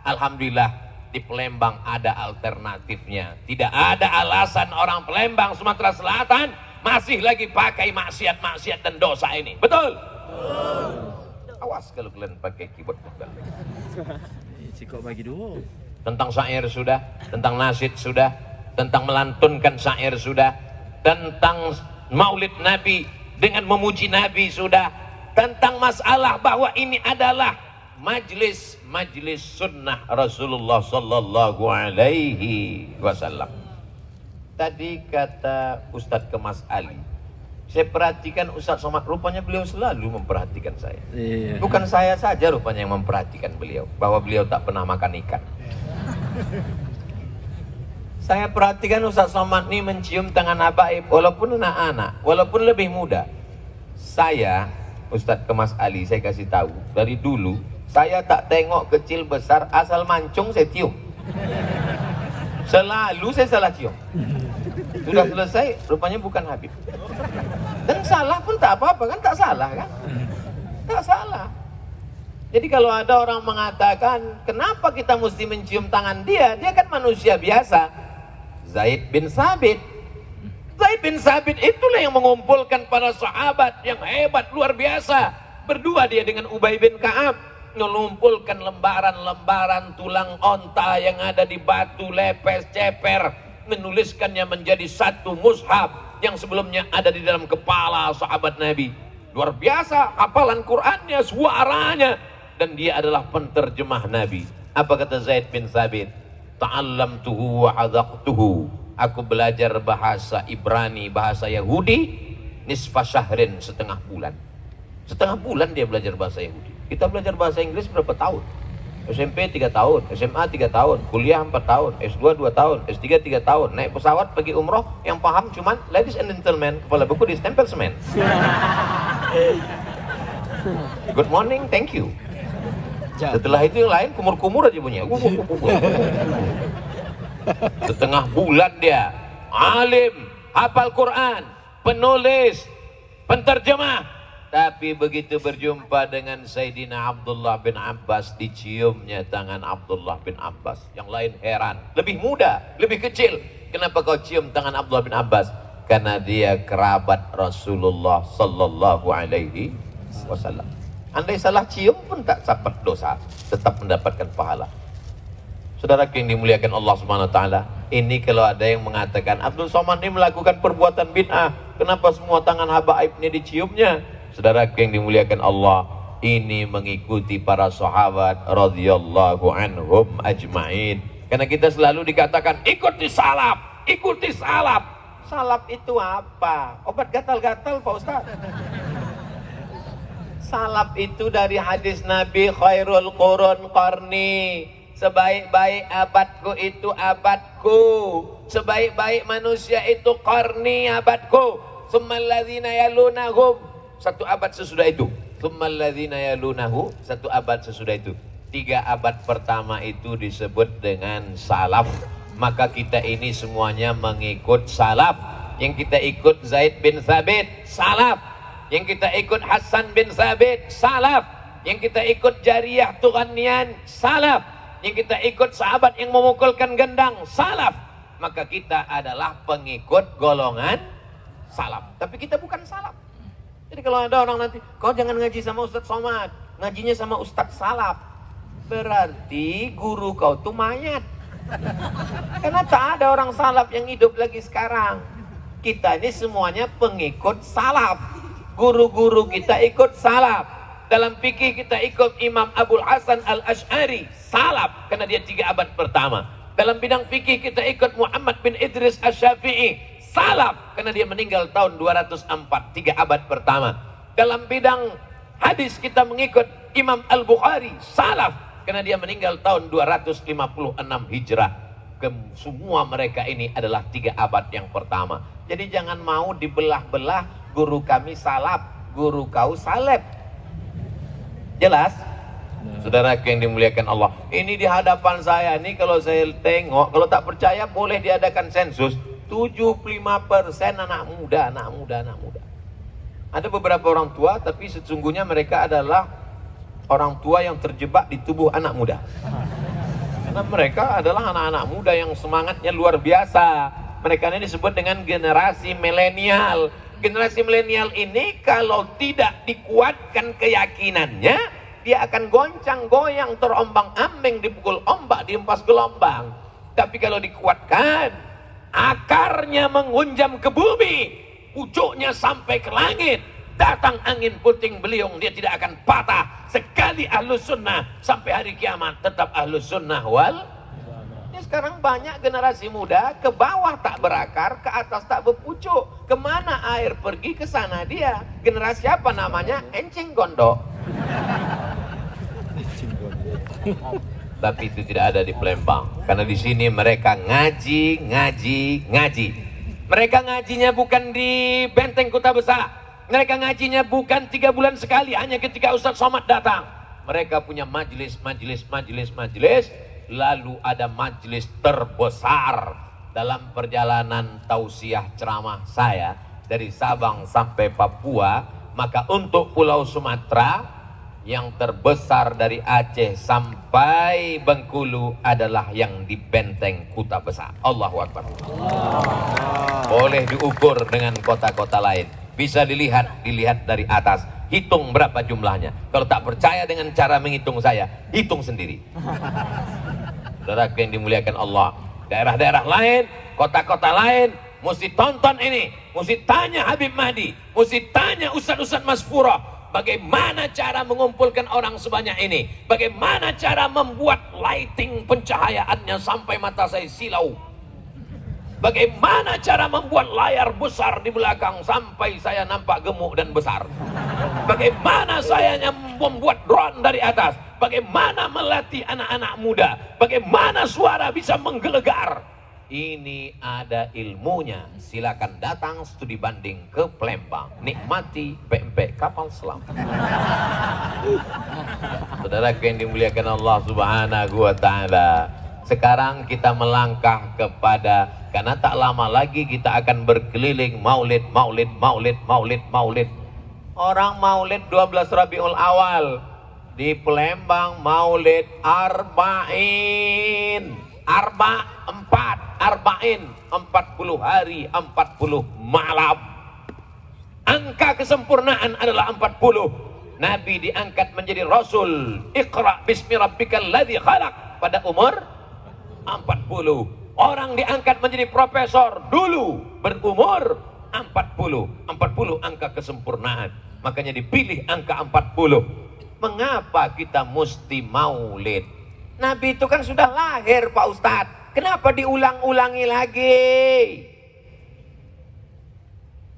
B: Alhamdulillah di Palembang ada alternatifnya. Tidak ada alasan orang Palembang, Sumatera Selatan masih lagi pakai maksiat-maksiat dan dosa ini. Betul? Awas kalau kalian pakai keyboard tunggal.
C: Cikok bagi dulu.
B: Tentang syair sudah, tentang nasyid sudah, tentang melantunkan syair sudah, tentang maulid Nabi dengan memuji Nabi sudah, tentang masalah bahwa ini adalah majlis sunnah Rasulullah sallallahu alaihi wasallam. Tadi kata Ustadz Kemas Ali, saya perhatikan Ustadz Somad, rupanya beliau selalu memperhatikan saya. Bukan saya saja rupanya yang memperhatikan beliau, bahwa beliau tak pernah makan ikan. Saya perhatikan Ustadz Somad ini mencium tangan habaib, walaupun anak-anak, walaupun lebih muda. Saya, Ustadz Kemas Ali, saya kasih tahu, dari dulu saya tak tengok kecil besar, asal mancung saya cium. Selalu saya salah cium. Sudah selesai, rupanya bukan Habib. Dan salah pun tak apa-apa kan, tak salah kan? Tak salah. Jadi kalau ada orang mengatakan, kenapa kita mesti mencium tangan dia? Dia kan manusia biasa. Zaid bin Sabit Zaid bin Sabit itulah yang mengumpulkan para sahabat yang hebat luar biasa. Berdua dia dengan Ubay bin Ka'ab mengumpulkan lembaran-lembaran tulang onta yang ada di batu lepes ceper, menuliskannya menjadi satu mushaf yang sebelumnya ada di dalam kepala sahabat Nabi. Luar biasa hafalan Qur'annya, suaranya, dan dia adalah penterjemah Nabi. Apa kata Zaid bin Sabit? Ta'allamtuhu wa hadaqtuhu. Aku belajar bahasa Ibrani, bahasa Yahudi, nisfa syahrin, setengah bulan. Setengah bulan dia belajar bahasa Yahudi. Kita belajar bahasa Inggris berapa tahun? SMP 3 tahun, SMA 3 tahun, kuliah 4 tahun, S2 2 tahun, S3 3 tahun, naik pesawat pergi umroh, yang paham cuman ladies and gentlemen, kepala buku distempel semen. Good morning, thank you. Setelah itu yang lain kumur-kumur aja bunyinya. Setengah bulan dia alim, hafal Quran, penulis, penterjemah. Tapi begitu berjumpa dengan Sayyidina Abdullah bin Abbas, diciumnya tangan Abdullah bin Abbas. Yang lain heran, lebih muda, lebih kecil, kenapa kau cium tangan Abdullah bin Abbas? Karena dia kerabat Rasulullah sallallahu alaihi wasallam. Andai salah cium pun tak dapat dosa, tetap mendapatkan pahala. Saudara yang dimuliakan Allah Subhanahu wa taala, ini kalau ada yang mengatakan Abdul Somad ini melakukan perbuatan bid'ah, kenapa semua tangan habaibnya diciumnya? Saudara yang dimuliakan Allah, ini mengikuti para sahabat radhiyallahu anhum ajma'in. Karena kita selalu dikatakan ikuti salaf, ikuti salaf. Salaf itu apa? Obat gatal-gatal Pak Ustaz. Salaf itu dari hadis Nabi, khairul qurun qarni. Sebaik-baik abadku itu abadku. Sebaik-baik manusia itu qarni, abadku. Tsummal ladzina yalunahum, satu abad sesudah itu. Tsummal ladzina yalunahu, satu abad sesudah itu. 3 abad pertama itu disebut dengan salaf. Maka kita ini semuanya mengikut salaf. Yang kita ikut Zaid bin Sabit, salaf. Yang kita ikut Hasan bin Sabit, salaf. Yang kita ikut Jariyah Tughaniyan, salaf. Yang kita ikut sahabat yang memukulkan gendang, salaf. Maka kita adalah pengikut golongan salaf. Tapi kita bukan salaf. Jadi kalau ada orang nanti, kau jangan ngaji sama Ustadz Somad, ngajinya sama Ustadz salaf. Berarti guru kau tuh mayat. Karena tak ada orang salaf yang hidup lagi sekarang. Kita ini semuanya pengikut salaf. Guru-guru kita ikut salaf. Dalam fikih kita ikut Imam Abul Hasan Al-Ash'ari, salaf, karena dia 3 abad pertama. Dalam bidang fikih kita ikut Muhammad bin Idris Asy-Syafi'i, salaf, karena dia meninggal tahun 204, 3 abad pertama. Dalam bidang hadis kita mengikut Imam Al-Bukhari, salaf, karena dia meninggal tahun 256 Hijrah. Semua mereka ini adalah 3 abad yang pertama. Jadi jangan mau dibelah-belah, guru kami salaf, guru kau salaf. Jelas? Saudara yang dimuliakan Allah, ini di hadapan saya nih, kalau saya tengok, kalau tak percaya boleh diadakan sensus. 75% anak muda. Ada beberapa orang tua, tapi sesungguhnya mereka adalah orang tua yang terjebak di tubuh anak muda. Karena mereka adalah anak-anak muda yang semangatnya luar biasa. Mereka ini disebut dengan generasi milenial. Generasi milenial ini kalau tidak dikuatkan keyakinannya, dia akan goncang-goyang, terombang-ambing, dipukul ombak, dihempas gelombang. Tapi kalau dikuatkan, akarnya menghunjam ke bumi, pucuknya sampai ke langit, datang angin puting beliung, dia tidak akan patah. Sekali ahlus sunnah, sampai hari kiamat tetap ahlus sunnah wal. Sekarang banyak generasi muda, ke bawah tak berakar, ke atas tak berpucuk. Kemana air pergi, ke sana dia. Generasi apa namanya? Encing gondok. Tapi itu tidak ada di Palembang. Karena di sini mereka ngaji. Mereka ngajinya bukan di benteng Kota Besar. Mereka ngajinya bukan 3 bulan sekali, hanya ketika Ustadz Somad datang. Mereka punya majelis. Lalu ada majelis terbesar dalam perjalanan tausiah ceramah saya dari Sabang sampai Papua. Maka untuk Pulau Sumatera, yang terbesar dari Aceh sampai Bengkulu adalah yang di benteng Kota Besar. Allahu Akbar. boleh diukur dengan kota-kota lain. Bisa dilihat dari atas. Hitung berapa jumlahnya. Kalau tak percaya dengan cara menghitung saya, hitung sendiri. Saudara yang dimuliakan Allah, daerah-daerah lain, kota-kota lain, mesti tonton ini, mesti tanya Habib Mahdi, mesti tanya Ustaz-Ustaz Masfurah, bagaimana cara mengumpulkan orang sebanyak ini, bagaimana cara membuat lighting pencahayaannya sampai mata saya silau, bagaimana cara membuat layar besar di belakang sampai saya nampak gemuk dan besar, bagaimana saya membuat drone dari atas, bagaimana melatih anak-anak muda, bagaimana suara bisa menggelegar. Ini ada ilmunya. Silakan datang studi banding ke Palembang, nikmati PMP kapal selam. Saudara yang dimuliakan Allah Subhanahu wa Ta'ala, sekarang kita melangkah kepada, karena tak lama lagi kita akan berkeliling maulid. Orang maulid 12 Rabiul Awal, di Palembang maulid Arba'in. Arba'in 40 hari 40 malam. Angka kesempurnaan adalah 40. Nabi diangkat menjadi Rasul. Iqra bismi rabbikal ladzi khalaq pada umur 40. Orang diangkat menjadi profesor dulu berumur 40. 40 angka kesempurnaan. Makanya dipilih angka 40. Mengapa kita mesti maulid? Nabi itu kan sudah lahir Pak Ustadz. Kenapa diulang-ulangi lagi?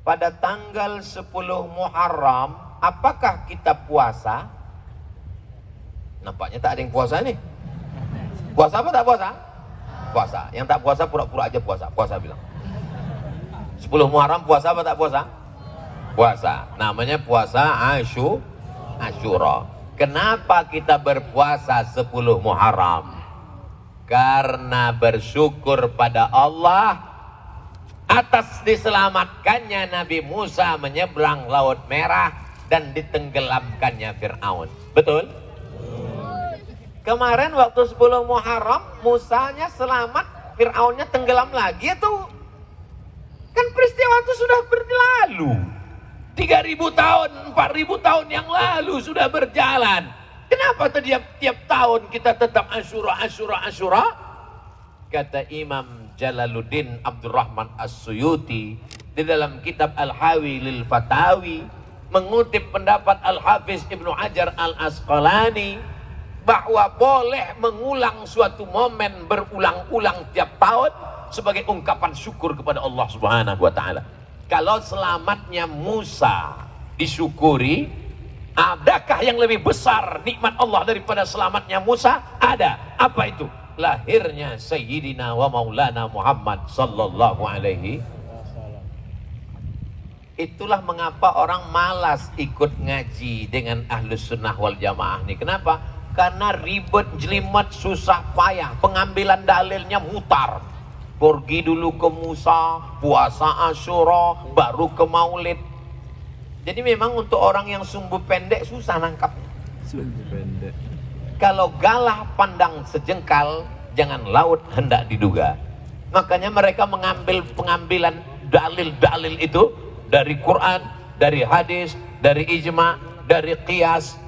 B: Pada tanggal 10 Muharram, apakah kita puasa? Nampaknya tak ada yang puasa nih. Puasa apa tak puasa? Puasa. Yang tak puasa pura-pura aja puasa. Puasa bilang. 10 Muharram puasa apa tak puasa? Puasa. Namanya puasa Asyura. Kenapa kita berpuasa 10 Muharram? Karena bersyukur pada Allah atas diselamatkannya Nabi Musa menyeberang Laut Merah dan ditenggelamkannya Fir'aun. Betul? Kemarin waktu 10 Muharram Musanya selamat, Fir'aunnya tenggelam lagi tuh. Kan peristiwa itu sudah berlalu. 3.000 tahun, 4.000 tahun yang lalu sudah berjalan. Kenapa tiap tahun kita tetap Asyura? Kata Imam Jalaluddin Abdurrahman As-Suyuti di dalam kitab Al-Hawi lil Fatawi, mengutip pendapat Al-Hafiz Ibnu Hajar Al-Asqalani, bahwa boleh mengulang suatu momen berulang-ulang tiap tahun sebagai ungkapan syukur kepada Allah Subhanahu wa Ta'ala. Kalau selamatnya Musa disyukuri, adakah yang lebih besar nikmat Allah daripada selamatnya Musa? Ada. Apa itu? Lahirnya Sayyidina wa Maulana Muhammad sallallahu alaihi. Itulah mengapa orang malas ikut ngaji dengan Ahlus Sunnah wal Jamaah nih. Kenapa? Karena ribet, jelimet, susah payah, pengambilan dalilnya mutar. Pergi dulu ke Musa, puasa Asyura, baru ke Maulid. Jadi memang untuk orang yang sumbu pendek susah nangkapnya.
C: Sumbu pendek.
B: Kalau galah pandang sejengkal, jangan laut hendak diduga. Makanya mereka mengambil pengambilan dalil-dalil itu dari Quran, dari hadis, dari ijma, dari qiyas.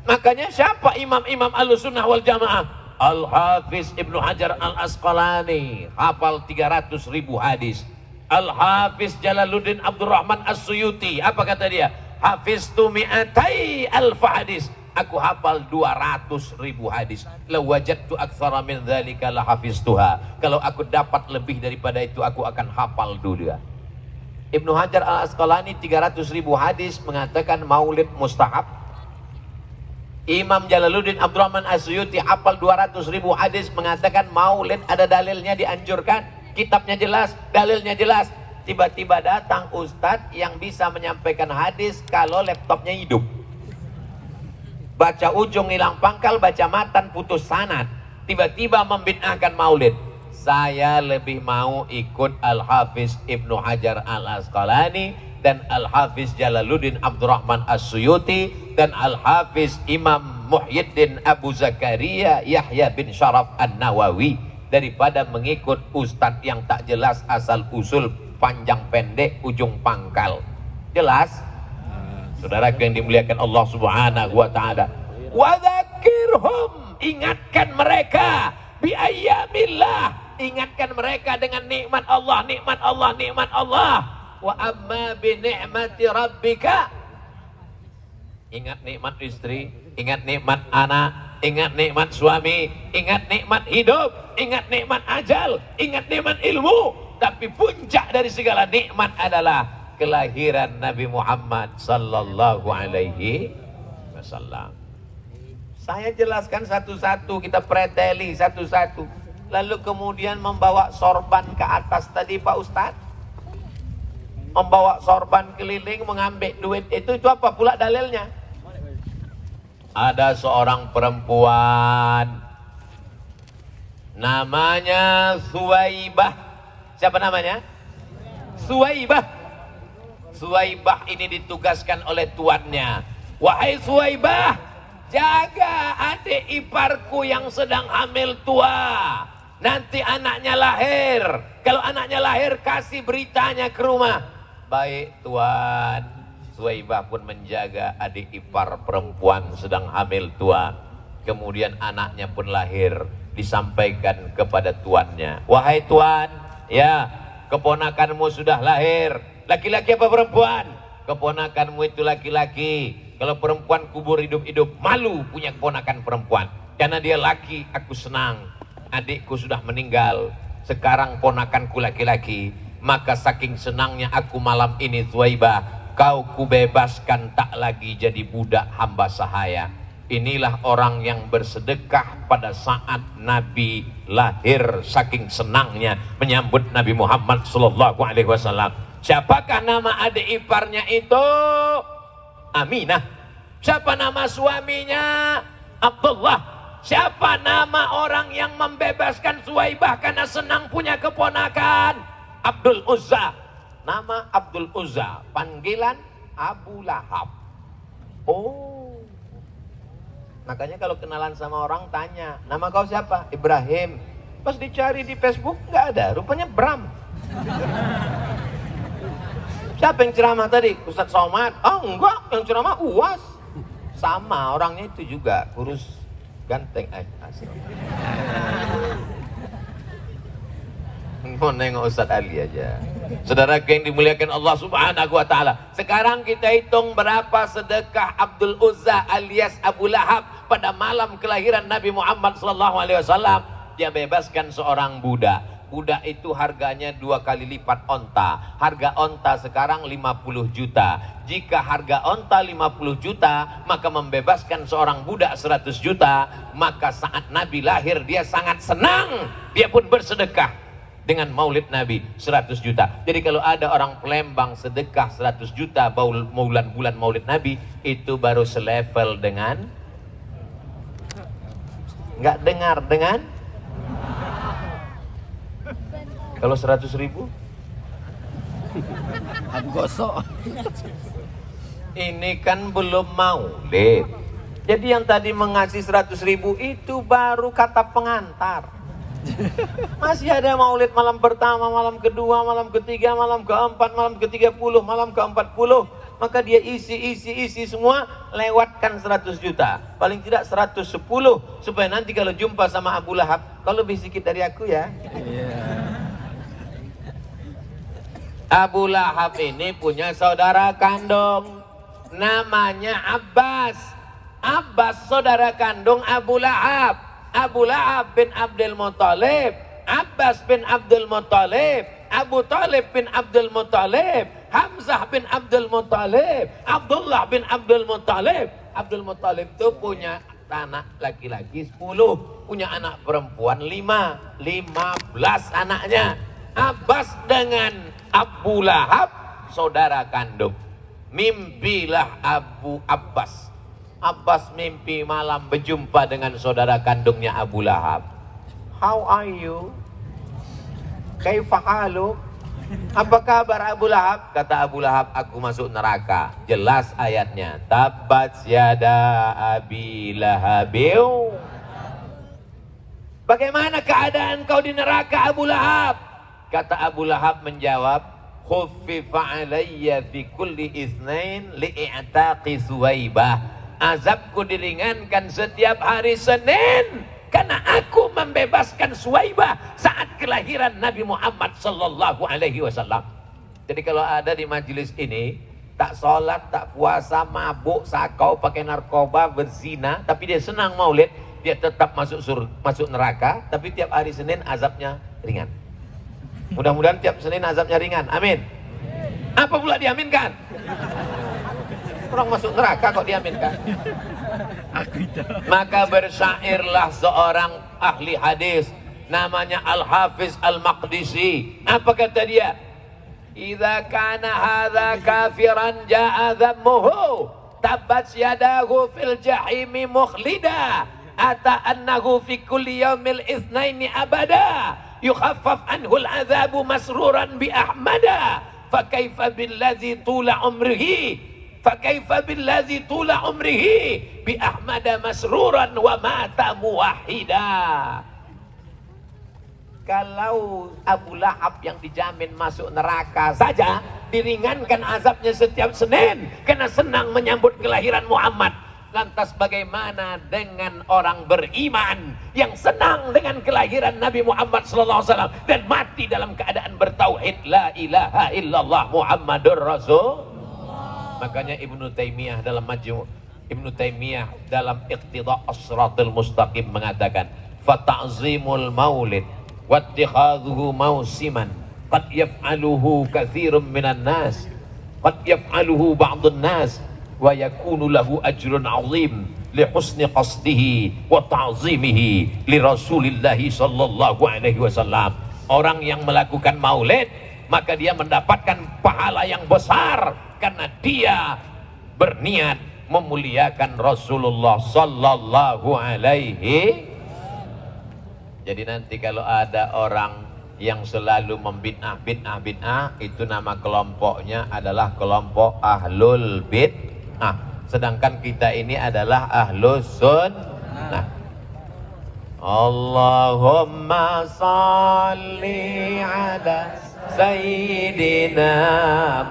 B: Makanya siapa imam-imam Ahlussunnah wal Jamaah? Al-Hafiz Ibnu Hajar Al-Asqalani hafal 300.000 hadis. Al-Hafiz Jalaluddin Abdurrahman As-Suyuti, apa kata dia? Hafiztu mi'atai alfa hadis. Aku hafal 200.000 hadis. Law wajadtu aktsara min dzalika la hafiztuha. Kalau aku dapat lebih daripada itu, aku akan hafal dulu. Ibnu Hajar Al-Asqalani 300.000 hadis mengatakan maulid mustahab. Imam Jalaluddin Abdurrahman As-Suyuti hafal 200.000 hadis mengatakan maulid ada dalilnya, dianjurkan, kitabnya jelas, dalilnya jelas. Tiba-tiba datang ustadz yang bisa menyampaikan hadis kalau laptopnya hidup. Baca ujung hilang pangkal, baca matan putus sanad. Tiba-tiba membid'ahkan maulid. Saya lebih mau ikut Al-Hafiz Ibnu Hajar Al-Asqalani dan Al-Hafiz Jalaluddin Abdurrahman As-Suyuti dan Al-Hafiz Imam Muhyiddin Abu Zakaria Yahya bin Syaraf An-Nawawi daripada mengikut ustadz yang tak jelas asal usul panjang pendek, ujung pangkal. Jelas? Saudaraku yang dimuliakan Allah Subhanahu wa taala. Wa dzakirhum, ingatkan mereka bi ayyamillah, ingatkan mereka dengan nikmat Allah, nikmat Allah, nikmat Allah. Wa amma bi ni'mati rabbika, ingat nikmat istri, ingat nikmat anak, ingat nikmat suami, ingat nikmat hidup, ingat nikmat ajal, ingat nikmat ilmu. Tapi puncak dari segala nikmat adalah kelahiran Nabi Muhammad sallallahu alaihi wasallam. Saya jelaskan satu-satu, kita preteli satu-satu. Lalu kemudian membawa sorban ke atas tadi Pak Ustadz. Membawa sorban keliling, mengambil duit itu apa pula dalilnya? Ada seorang perempuan namanya Suwaibah. Siapa namanya? Suwaibah. Suwaibah ini ditugaskan oleh tuannya. Wahai Suwaibah, jaga adik iparku yang sedang hamil tua. Nanti anaknya lahir. Kalau anaknya lahir, kasih beritanya ke rumah. Baik tuan. Suwaibah pun menjaga adik ipar perempuan sedang hamil tua. Kemudian anaknya pun lahir. Disampaikan kepada tuannya. Wahai tuan, ya, keponakanmu sudah lahir. Laki-laki apa perempuan? Keponakanmu itu laki-laki. Kalau perempuan kubur hidup-hidup, malu punya keponakan perempuan. Karena dia laki, aku senang. Adikku sudah meninggal, sekarang ponakanku laki-laki. Maka saking senangnya aku malam ini Suwaibah, kau kubebaskan tak lagi jadi budak hamba sahaya. Inilah orang yang bersedekah pada saat Nabi lahir, saking senangnya menyambut Nabi Muhammad sallallahu alaihi wasallam. Siapakah nama adik iparnya itu? Aminah. Siapa nama suaminya? Abdullah. Siapa nama orang yang membebaskan Suwaibah karena senang punya keponakan? Abdul Uzza. Nama Abdul Uzza, panggilan Abu Lahab. Oh, makanya kalau kenalan sama orang tanya, nama kau siapa? Ibrahim. Pas dicari di Facebook nggak ada, rupanya Bram. Siapa yang ceramah tadi? Ustadz Somad? Oh enggak, yang ceramah Uwas. Sama orangnya itu juga, kurus, ganteng. Asik. Mau nengok Ustadz Ali aja. Saudara yang dimuliakan Allah Subhanahu wa taala. Sekarang kita hitung berapa sedekah Abdul Uzza alias Abu Lahab pada malam kelahiran Nabi Muhammad sallallahu alaihi wasallam. Dia bebaskan seorang budak. Budak itu harganya 2 kali lipat onta. Harga onta sekarang 50 juta. Jika harga onta 50 juta, maka membebaskan seorang budak 100 juta. Maka saat Nabi lahir dia sangat senang. Dia pun bersedekah dengan maulid Nabi 100 juta. Jadi kalau ada orang Palembang sedekah 100 juta bulan maulid Nabi, itu baru selevel dengan, nggak dengar dengan, kalau 100 ribu
C: Abu gosok.
B: ini kan belum maulid. Jadi yang tadi mengasih 100 ribu itu baru kata pengantar. Masih ada maulid malam pertama, malam kedua, malam ketiga, malam keempat, malam ke-30, malam ke-40. Maka dia isi semua, lewatkan 100 juta. Paling tidak 110, supaya nanti kalau jumpa sama Abu Lahab, kau lebih sedikit dari aku ya. Abu Lahab ini punya saudara kandung, namanya Abbas. Abbas saudara kandung Abu Lahab. Abu Lahab bin Abdul Muttalib, Abbas bin Abdul Muttalib, Abu Talib bin Abdul Muttalib, Hamzah bin Abdul Muttalib, Abdullah bin Abdul Muttalib. Abdul Muttalib itu punya anak laki-laki 10, punya anak perempuan 5, 15 anaknya. Abbas dengan Abu Lahab saudara kandung. Mimpilah Abbas mimpi malam berjumpa dengan saudara kandungnya Abu Lahab. How are you? Kaifa haluk? Apa kabar Abu Lahab? Kata Abu Lahab, aku masuk neraka. Jelas ayatnya. Tabbat yada Abi Lahabiu. Bagaimana keadaan kau di neraka Abu Lahab? Kata Abu Lahab menjawab, khuffifa alayya fi kulli itsnain li'itaqi Suwaibah. Azabku diringankan setiap hari Senin karena aku membebaskan Suwaibah saat kelahiran Nabi Muhammad sallallahu alaihi wasallam. Jadi kalau ada di majelis ini tak sholat, tak puasa, mabuk, sakau, pakai narkoba, berzina, tapi dia senang maulid, dia tetap masuk neraka, tapi tiap hari Senin azabnya ringan. Mudah-mudahan tiap Senin azabnya ringan. Amin. Apa pula diaminkan? Orang masuk neraka kok diaminkan? Maka bersyairlah seorang ahli hadis namanya Al-Hafiz Al-Maqdisi. Apa kata dia? Idza kana hadza kafiran jaa dhammuhu tabbat yadahu fil jahimi mukhlida ata annahu fi kulli yaumil itsnaini abada yukhaffaf anhu al-'adzabu masruran bi ahmada fa kaifa billazi tula umrihi bi ahmada masruran wa mata muwahhida. Kalau Abu Lahab yang dijamin masuk neraka saja diringankan azabnya setiap Senin karena senang menyambut kelahiran Muhammad, lantas bagaimana dengan orang beriman yang senang dengan kelahiran Nabi Muhammad SAW dan mati dalam keadaan bertauhid la ilaha illallah Muhammadur Rasul? Makanya Ibnu Taimiyah dalam Iqtida' as-Siratal Mustaqim mengatakan fata'zimul maulid wattikhadhuhu mausiman qad yaf'aluhu katsirun minan nas qad yaf'aluhu ba'dun nas wa yakunu lahu ajrun 'azim li husni qasdihi wa ta'zimihi li Rasulillah sallallahu alaihi wasallam. Orang yang melakukan maulid maka dia mendapatkan pahala yang besar karena dia berniat memuliakan Rasulullah sallallahu alaihi. Jadi nanti kalau ada orang yang selalu membid'ah itu nama kelompoknya adalah kelompok ahlul bid'ah. Sedangkan kita ini adalah ahlus sunnah. Allahumma salli ala sayyidina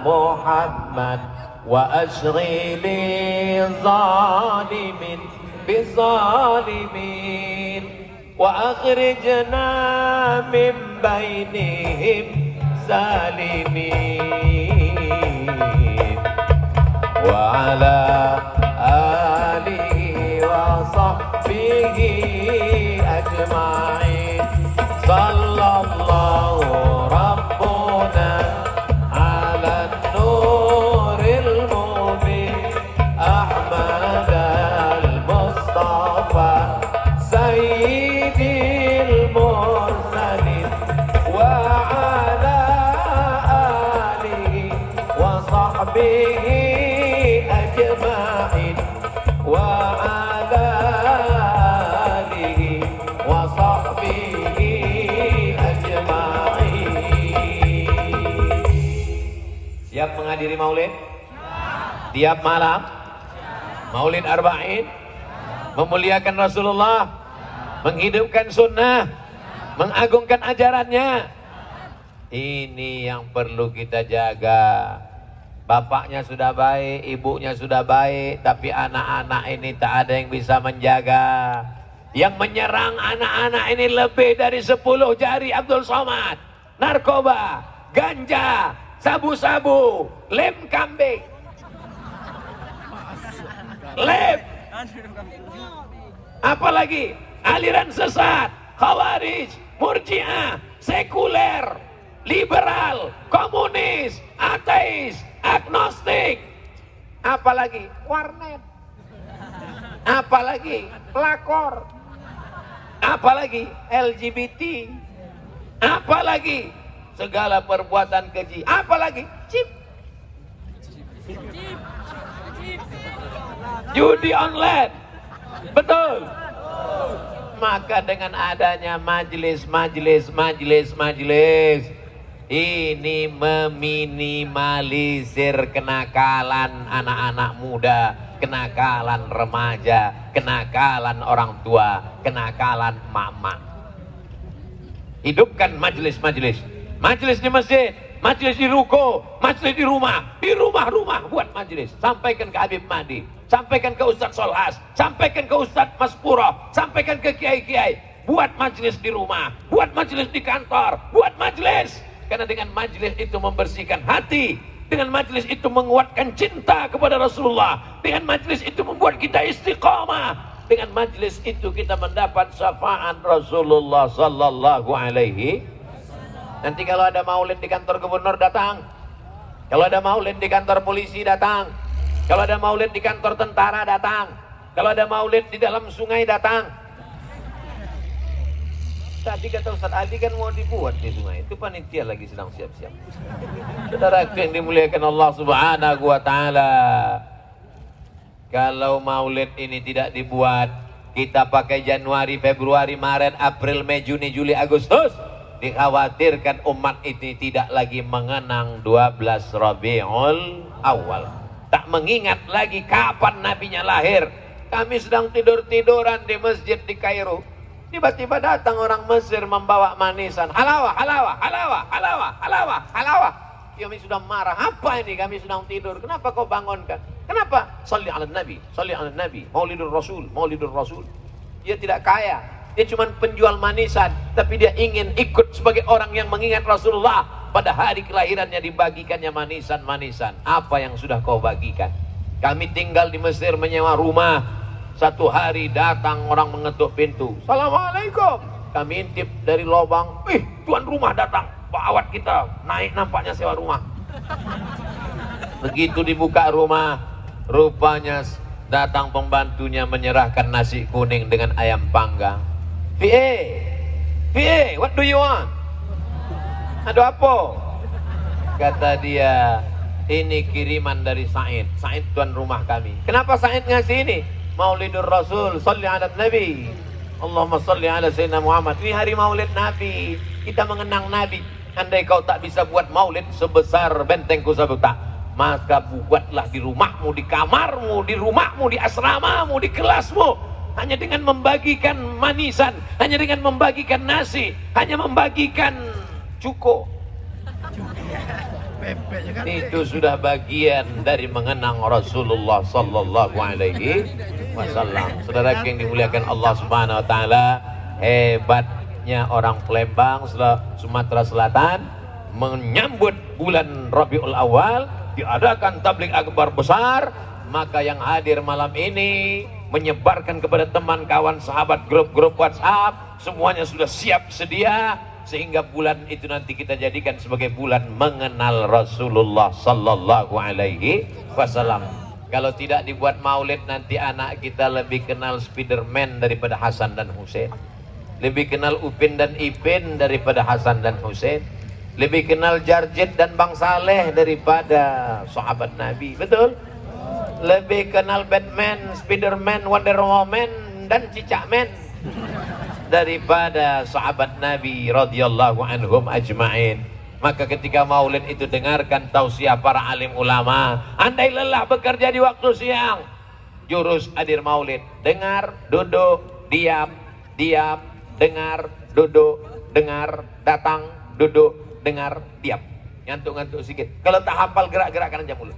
B: Muhammad wa ashghili zalimin bizalimin wa akhrijna min bainihim salimin wa ala alihi wa sahbihi ajma'in sallallahu rabbuna ala nuril mubin Ahmad al-Mustafa sayyidil mursalin wa ala alihi wa sahbihi ajma'in wa ala alihi wa sahbihi ajma'in. Siap menghadiri maulid? Tiap malam? Maulid Arba'in? Memuliakan Rasulullah? Menghidupkan sunnah, mengagungkan ajarannya. Ini yang perlu kita jaga. Bapaknya sudah baik, ibunya sudah baik, tapi anak-anak ini tak ada yang bisa menjaga. Yang menyerang anak-anak ini lebih dari 10 jari Abdul Somad. Narkoba, ganja, sabu-sabu, lem kambing, lem, apalagi aliran sesat, khawarij, murji'ah, sekuler, liberal, komunis, ateis, agnostik, apalagi warnet, apalagi pelakor, apalagi LGBT, apalagi segala perbuatan keji, apalagi chip, judi online, betul. Maka dengan adanya majelis ini meminimalisir kenakalan anak-anak muda, kenakalan remaja, kenakalan orang tua, kenakalan mama. Hidupkan majelis di masjid, majelis di ruko, majelis di rumah-rumah buat majelis. Sampaikan ke Habib Mahdi, sampaikan ke Ustadz Solhas, sampaikan ke Ustadz Mas Puro, sampaikan ke kiai-kiai. Buat majelis di rumah, buat majelis di kantor, buat majelis. Karena dengan majelis itu membersihkan hati, dengan majelis itu menguatkan cinta kepada Rasulullah, dengan majelis itu membuat kita istiqamah, dengan majelis itu kita mendapat syafaat Rasulullah sallallahu alaihi. Nanti kalau ada maulid di kantor gubernur datang, kalau ada maulid di kantor polisi datang, kalau ada maulid di kantor tentara datang, kalau ada maulid di dalam sungai datang. Tadi kata Ustaz Ali kan mau dibuat di sungai, itu panitia lagi sedang siap-siap. Saudara yang dimuliakan Allah Subhanahu wa taala, kalau maulid ini tidak dibuat, kita pakai Januari, Februari, Maret, April, Mei, Juni, Juli, Agustus, dikhawatirkan umat ini tidak lagi mengenang 12 Rabiul Awal, tak mengingat lagi kapan nabinya lahir. Kami sedang tidur-tiduran di masjid di Kairo, tiba-tiba datang orang Mesir membawa manisan, halawah, halawah, halawah, halawah, halawah, halawah. Kami sudah marah, apa ini? Kami sedang tidur, kenapa kau bangunkan? Kenapa? Salli ala Nabi, salli ala Nabi, Maulidur Rasul, Maulidur Rasul. Dia tidak kaya, dia cuma penjual manisan, tapi dia ingin ikut sebagai orang yang mengingat Rasulullah. Pada hari kelahirannya dibagikannya manisan-manisan. Apa yang sudah kau bagikan? Kami tinggal di Mesir menyewa rumah. Satu hari datang orang mengetuk pintu, Assalamualaikum. Kami intip dari lubang, tuan rumah datang, bawat kita naik, nampaknya sewa rumah. Begitu dibuka rumah, rupanya datang pembantunya menyerahkan nasi kuning dengan ayam panggang. VA, what do you want? Ada apa? Kata dia, ini kiriman dari Said tuan rumah kami. Kenapa Said ngasih ini? Maulidur Rasul, salli ala Nabi, Allahumma salli ala Sayyidina Muhammad. Ini hari maulid Nabi, kita mengenang Nabi. Andai kau tak bisa buat maulid sebesar benteng Kusabuta, maka buatlah di rumahmu, di kamarmu, di rumahmu, di asramamu, di kelasmu. Hanya dengan membagikan manisan, hanya dengan membagikan nasi, hanya membagikan cuko. Itu sudah bagian dari mengenang Rasulullah sallallahu alaihi wasallam. Saudara yang dimuliakan Allah Subhanahu wa taala, hebatnya orang Palembang, Sumatera Selatan menyambut bulan Rabiul Awal, diadakan tabligh akbar besar. Maka yang hadir malam ini menyebarkan kepada teman, kawan, sahabat, grup-grup WhatsApp, semuanya sudah siap sedia, sehingga bulan itu nanti kita jadikan sebagai bulan mengenal Rasulullah sallallahu alaihi wasallam. Kalau tidak dibuat maulid, nanti anak kita lebih kenal Spiderman daripada Hasan dan Husain, lebih kenal Upin dan Ipin daripada Hasan dan Husain, lebih kenal Jarjit dan Bang Saleh daripada sahabat Nabi. Betul? Lebih kenal Batman, Spiderman, Wonder Woman dan Cicakman daripada sahabat Nabi radhiyallahu anhum ajma'in. Maka ketika maulid itu dengarkan tausiah para alim ulama. Andai lelah bekerja di waktu siang, jurus hadir maulid, dengar, duduk, diam, diam, dengar, duduk, dengar, datang, duduk, dengar, diam. Ngantuk-ngantuk sedikit. Kalau tak hafal, gerak-gerakkan aja mulut.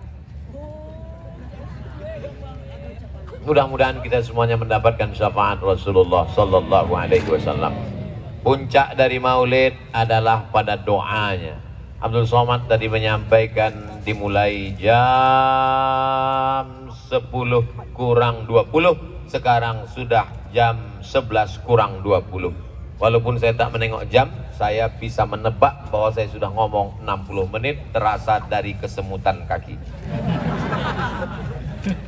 B: Mudah-mudahan kita semuanya mendapatkan syafaat Rasulullah sallallahu alaihi wasallam. Puncak dari maulid adalah pada doanya. Abdul Somad tadi menyampaikan dimulai jam 10 kurang 20, sekarang sudah jam 11 kurang 20. Walaupun saya tak menengok jam, saya bisa menebak bahwa saya sudah ngomong 60 menit, terasa dari kesemutan kaki.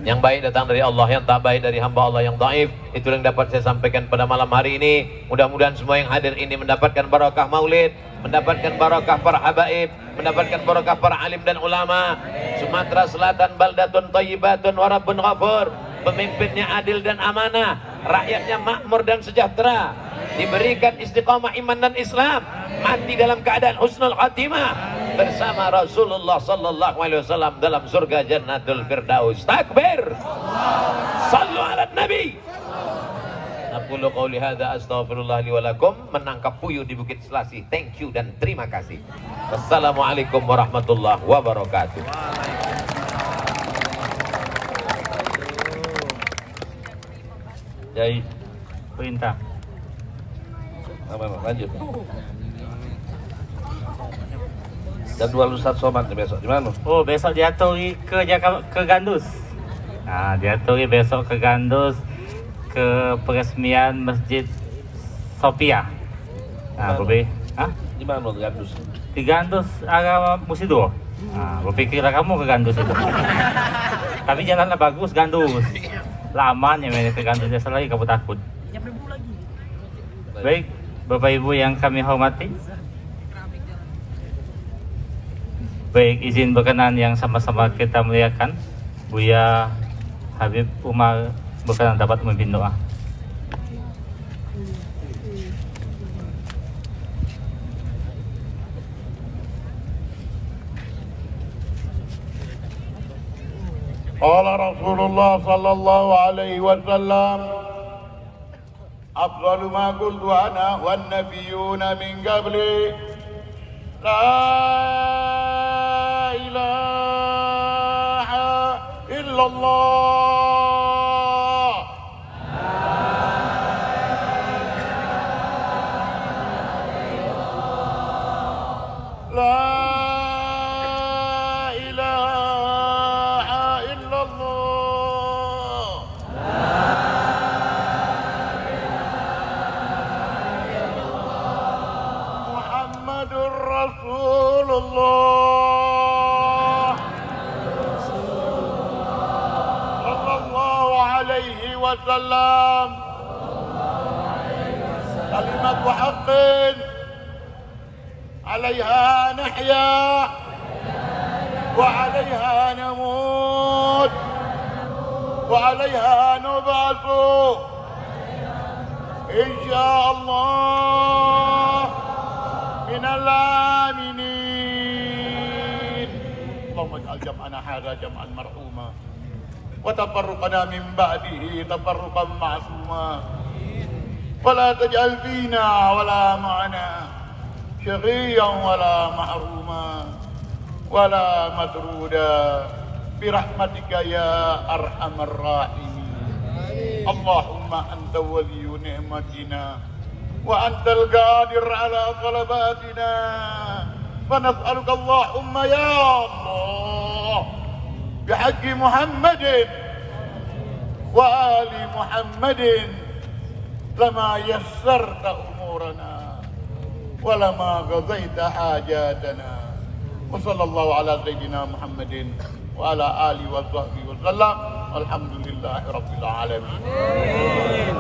B: Yang baik datang dari Allah, yang tak baik dari hamba Allah yang dhaif. Itu yang dapat saya sampaikan pada malam hari ini. Mudah-mudahan semua yang hadir ini mendapatkan barakah maulid, mendapatkan barakah para habaib, mendapatkan barakah para alim dan ulama. Sumatera Selatan baldatun thayyibatun wa rabbun ghafur. Pemimpinnya adil dan amanah, rakyatnya makmur dan sejahtera, diberikan istiqamah iman dan Islam, mati dalam keadaan husnul khatimah bersama Rasulullah sallallahu alaihi wasallam dalam surga Jannatul Firdaus. Takbir. Sallu ala Nabi. Naqulu qauli hadza astaghfirullah li wa lakum. Menangkap puyuh di Bukit Selasih. Thank you dan terima kasih. Wassalamualaikum warahmatullahi wabarakatuh.
A: Jadi perintah.
C: Lanjut. Jadwal Ustadz Somad besok di mana?
A: Oh, besok diaturi ke ke Gandus. Nah, diaturi besok ke Gandus ke peresmian Masjid Sophia. Nah, Bobi,
C: Di mana Gandus?
A: di Gandus arah Musido. Nah, berpikirlah kamu ke Gandus itu. Tapi jalannya bagus Gandus. Lamanya main ke Gandus ya lagi kamu takut. Baik, Bapak Ibu yang kami hormati. Baik, izin berkenan yang sama-sama kita muliakan. Buya Habib Umar berkenan dapat memimpin doa.
E: قال رسول الله صلى الله عليه وسلم أفضل ما قلت أنا والنبيون من قبلي لا إله إلا الله لا إله إلا الله محمد رسول الله صلى الله عليه وسلم كلمة حق عليها نحيا وعليها نموت وعليها نبعث إن شاء الله من الآمنين اللهم اجعل جمعنا هذا جمعا مرحوما وتفرقنا من بعده تفرقا معصوما ولا تجعل فينا ولا معنا شقيا ولا محروما ولا مطرودا برحمتك يا أرحم الراحمين اللهم أنت ولي نعمتنا وأنت القادر على طلباتنا فنسألك اللهم يا الله بحق محمد وآل محمد لما يسرت أمورنا ولما قضيت حاجاتنا وصلى الله على سيدنا محمد وعلى آله وصحبه وسلم والحمد لله رب العالمين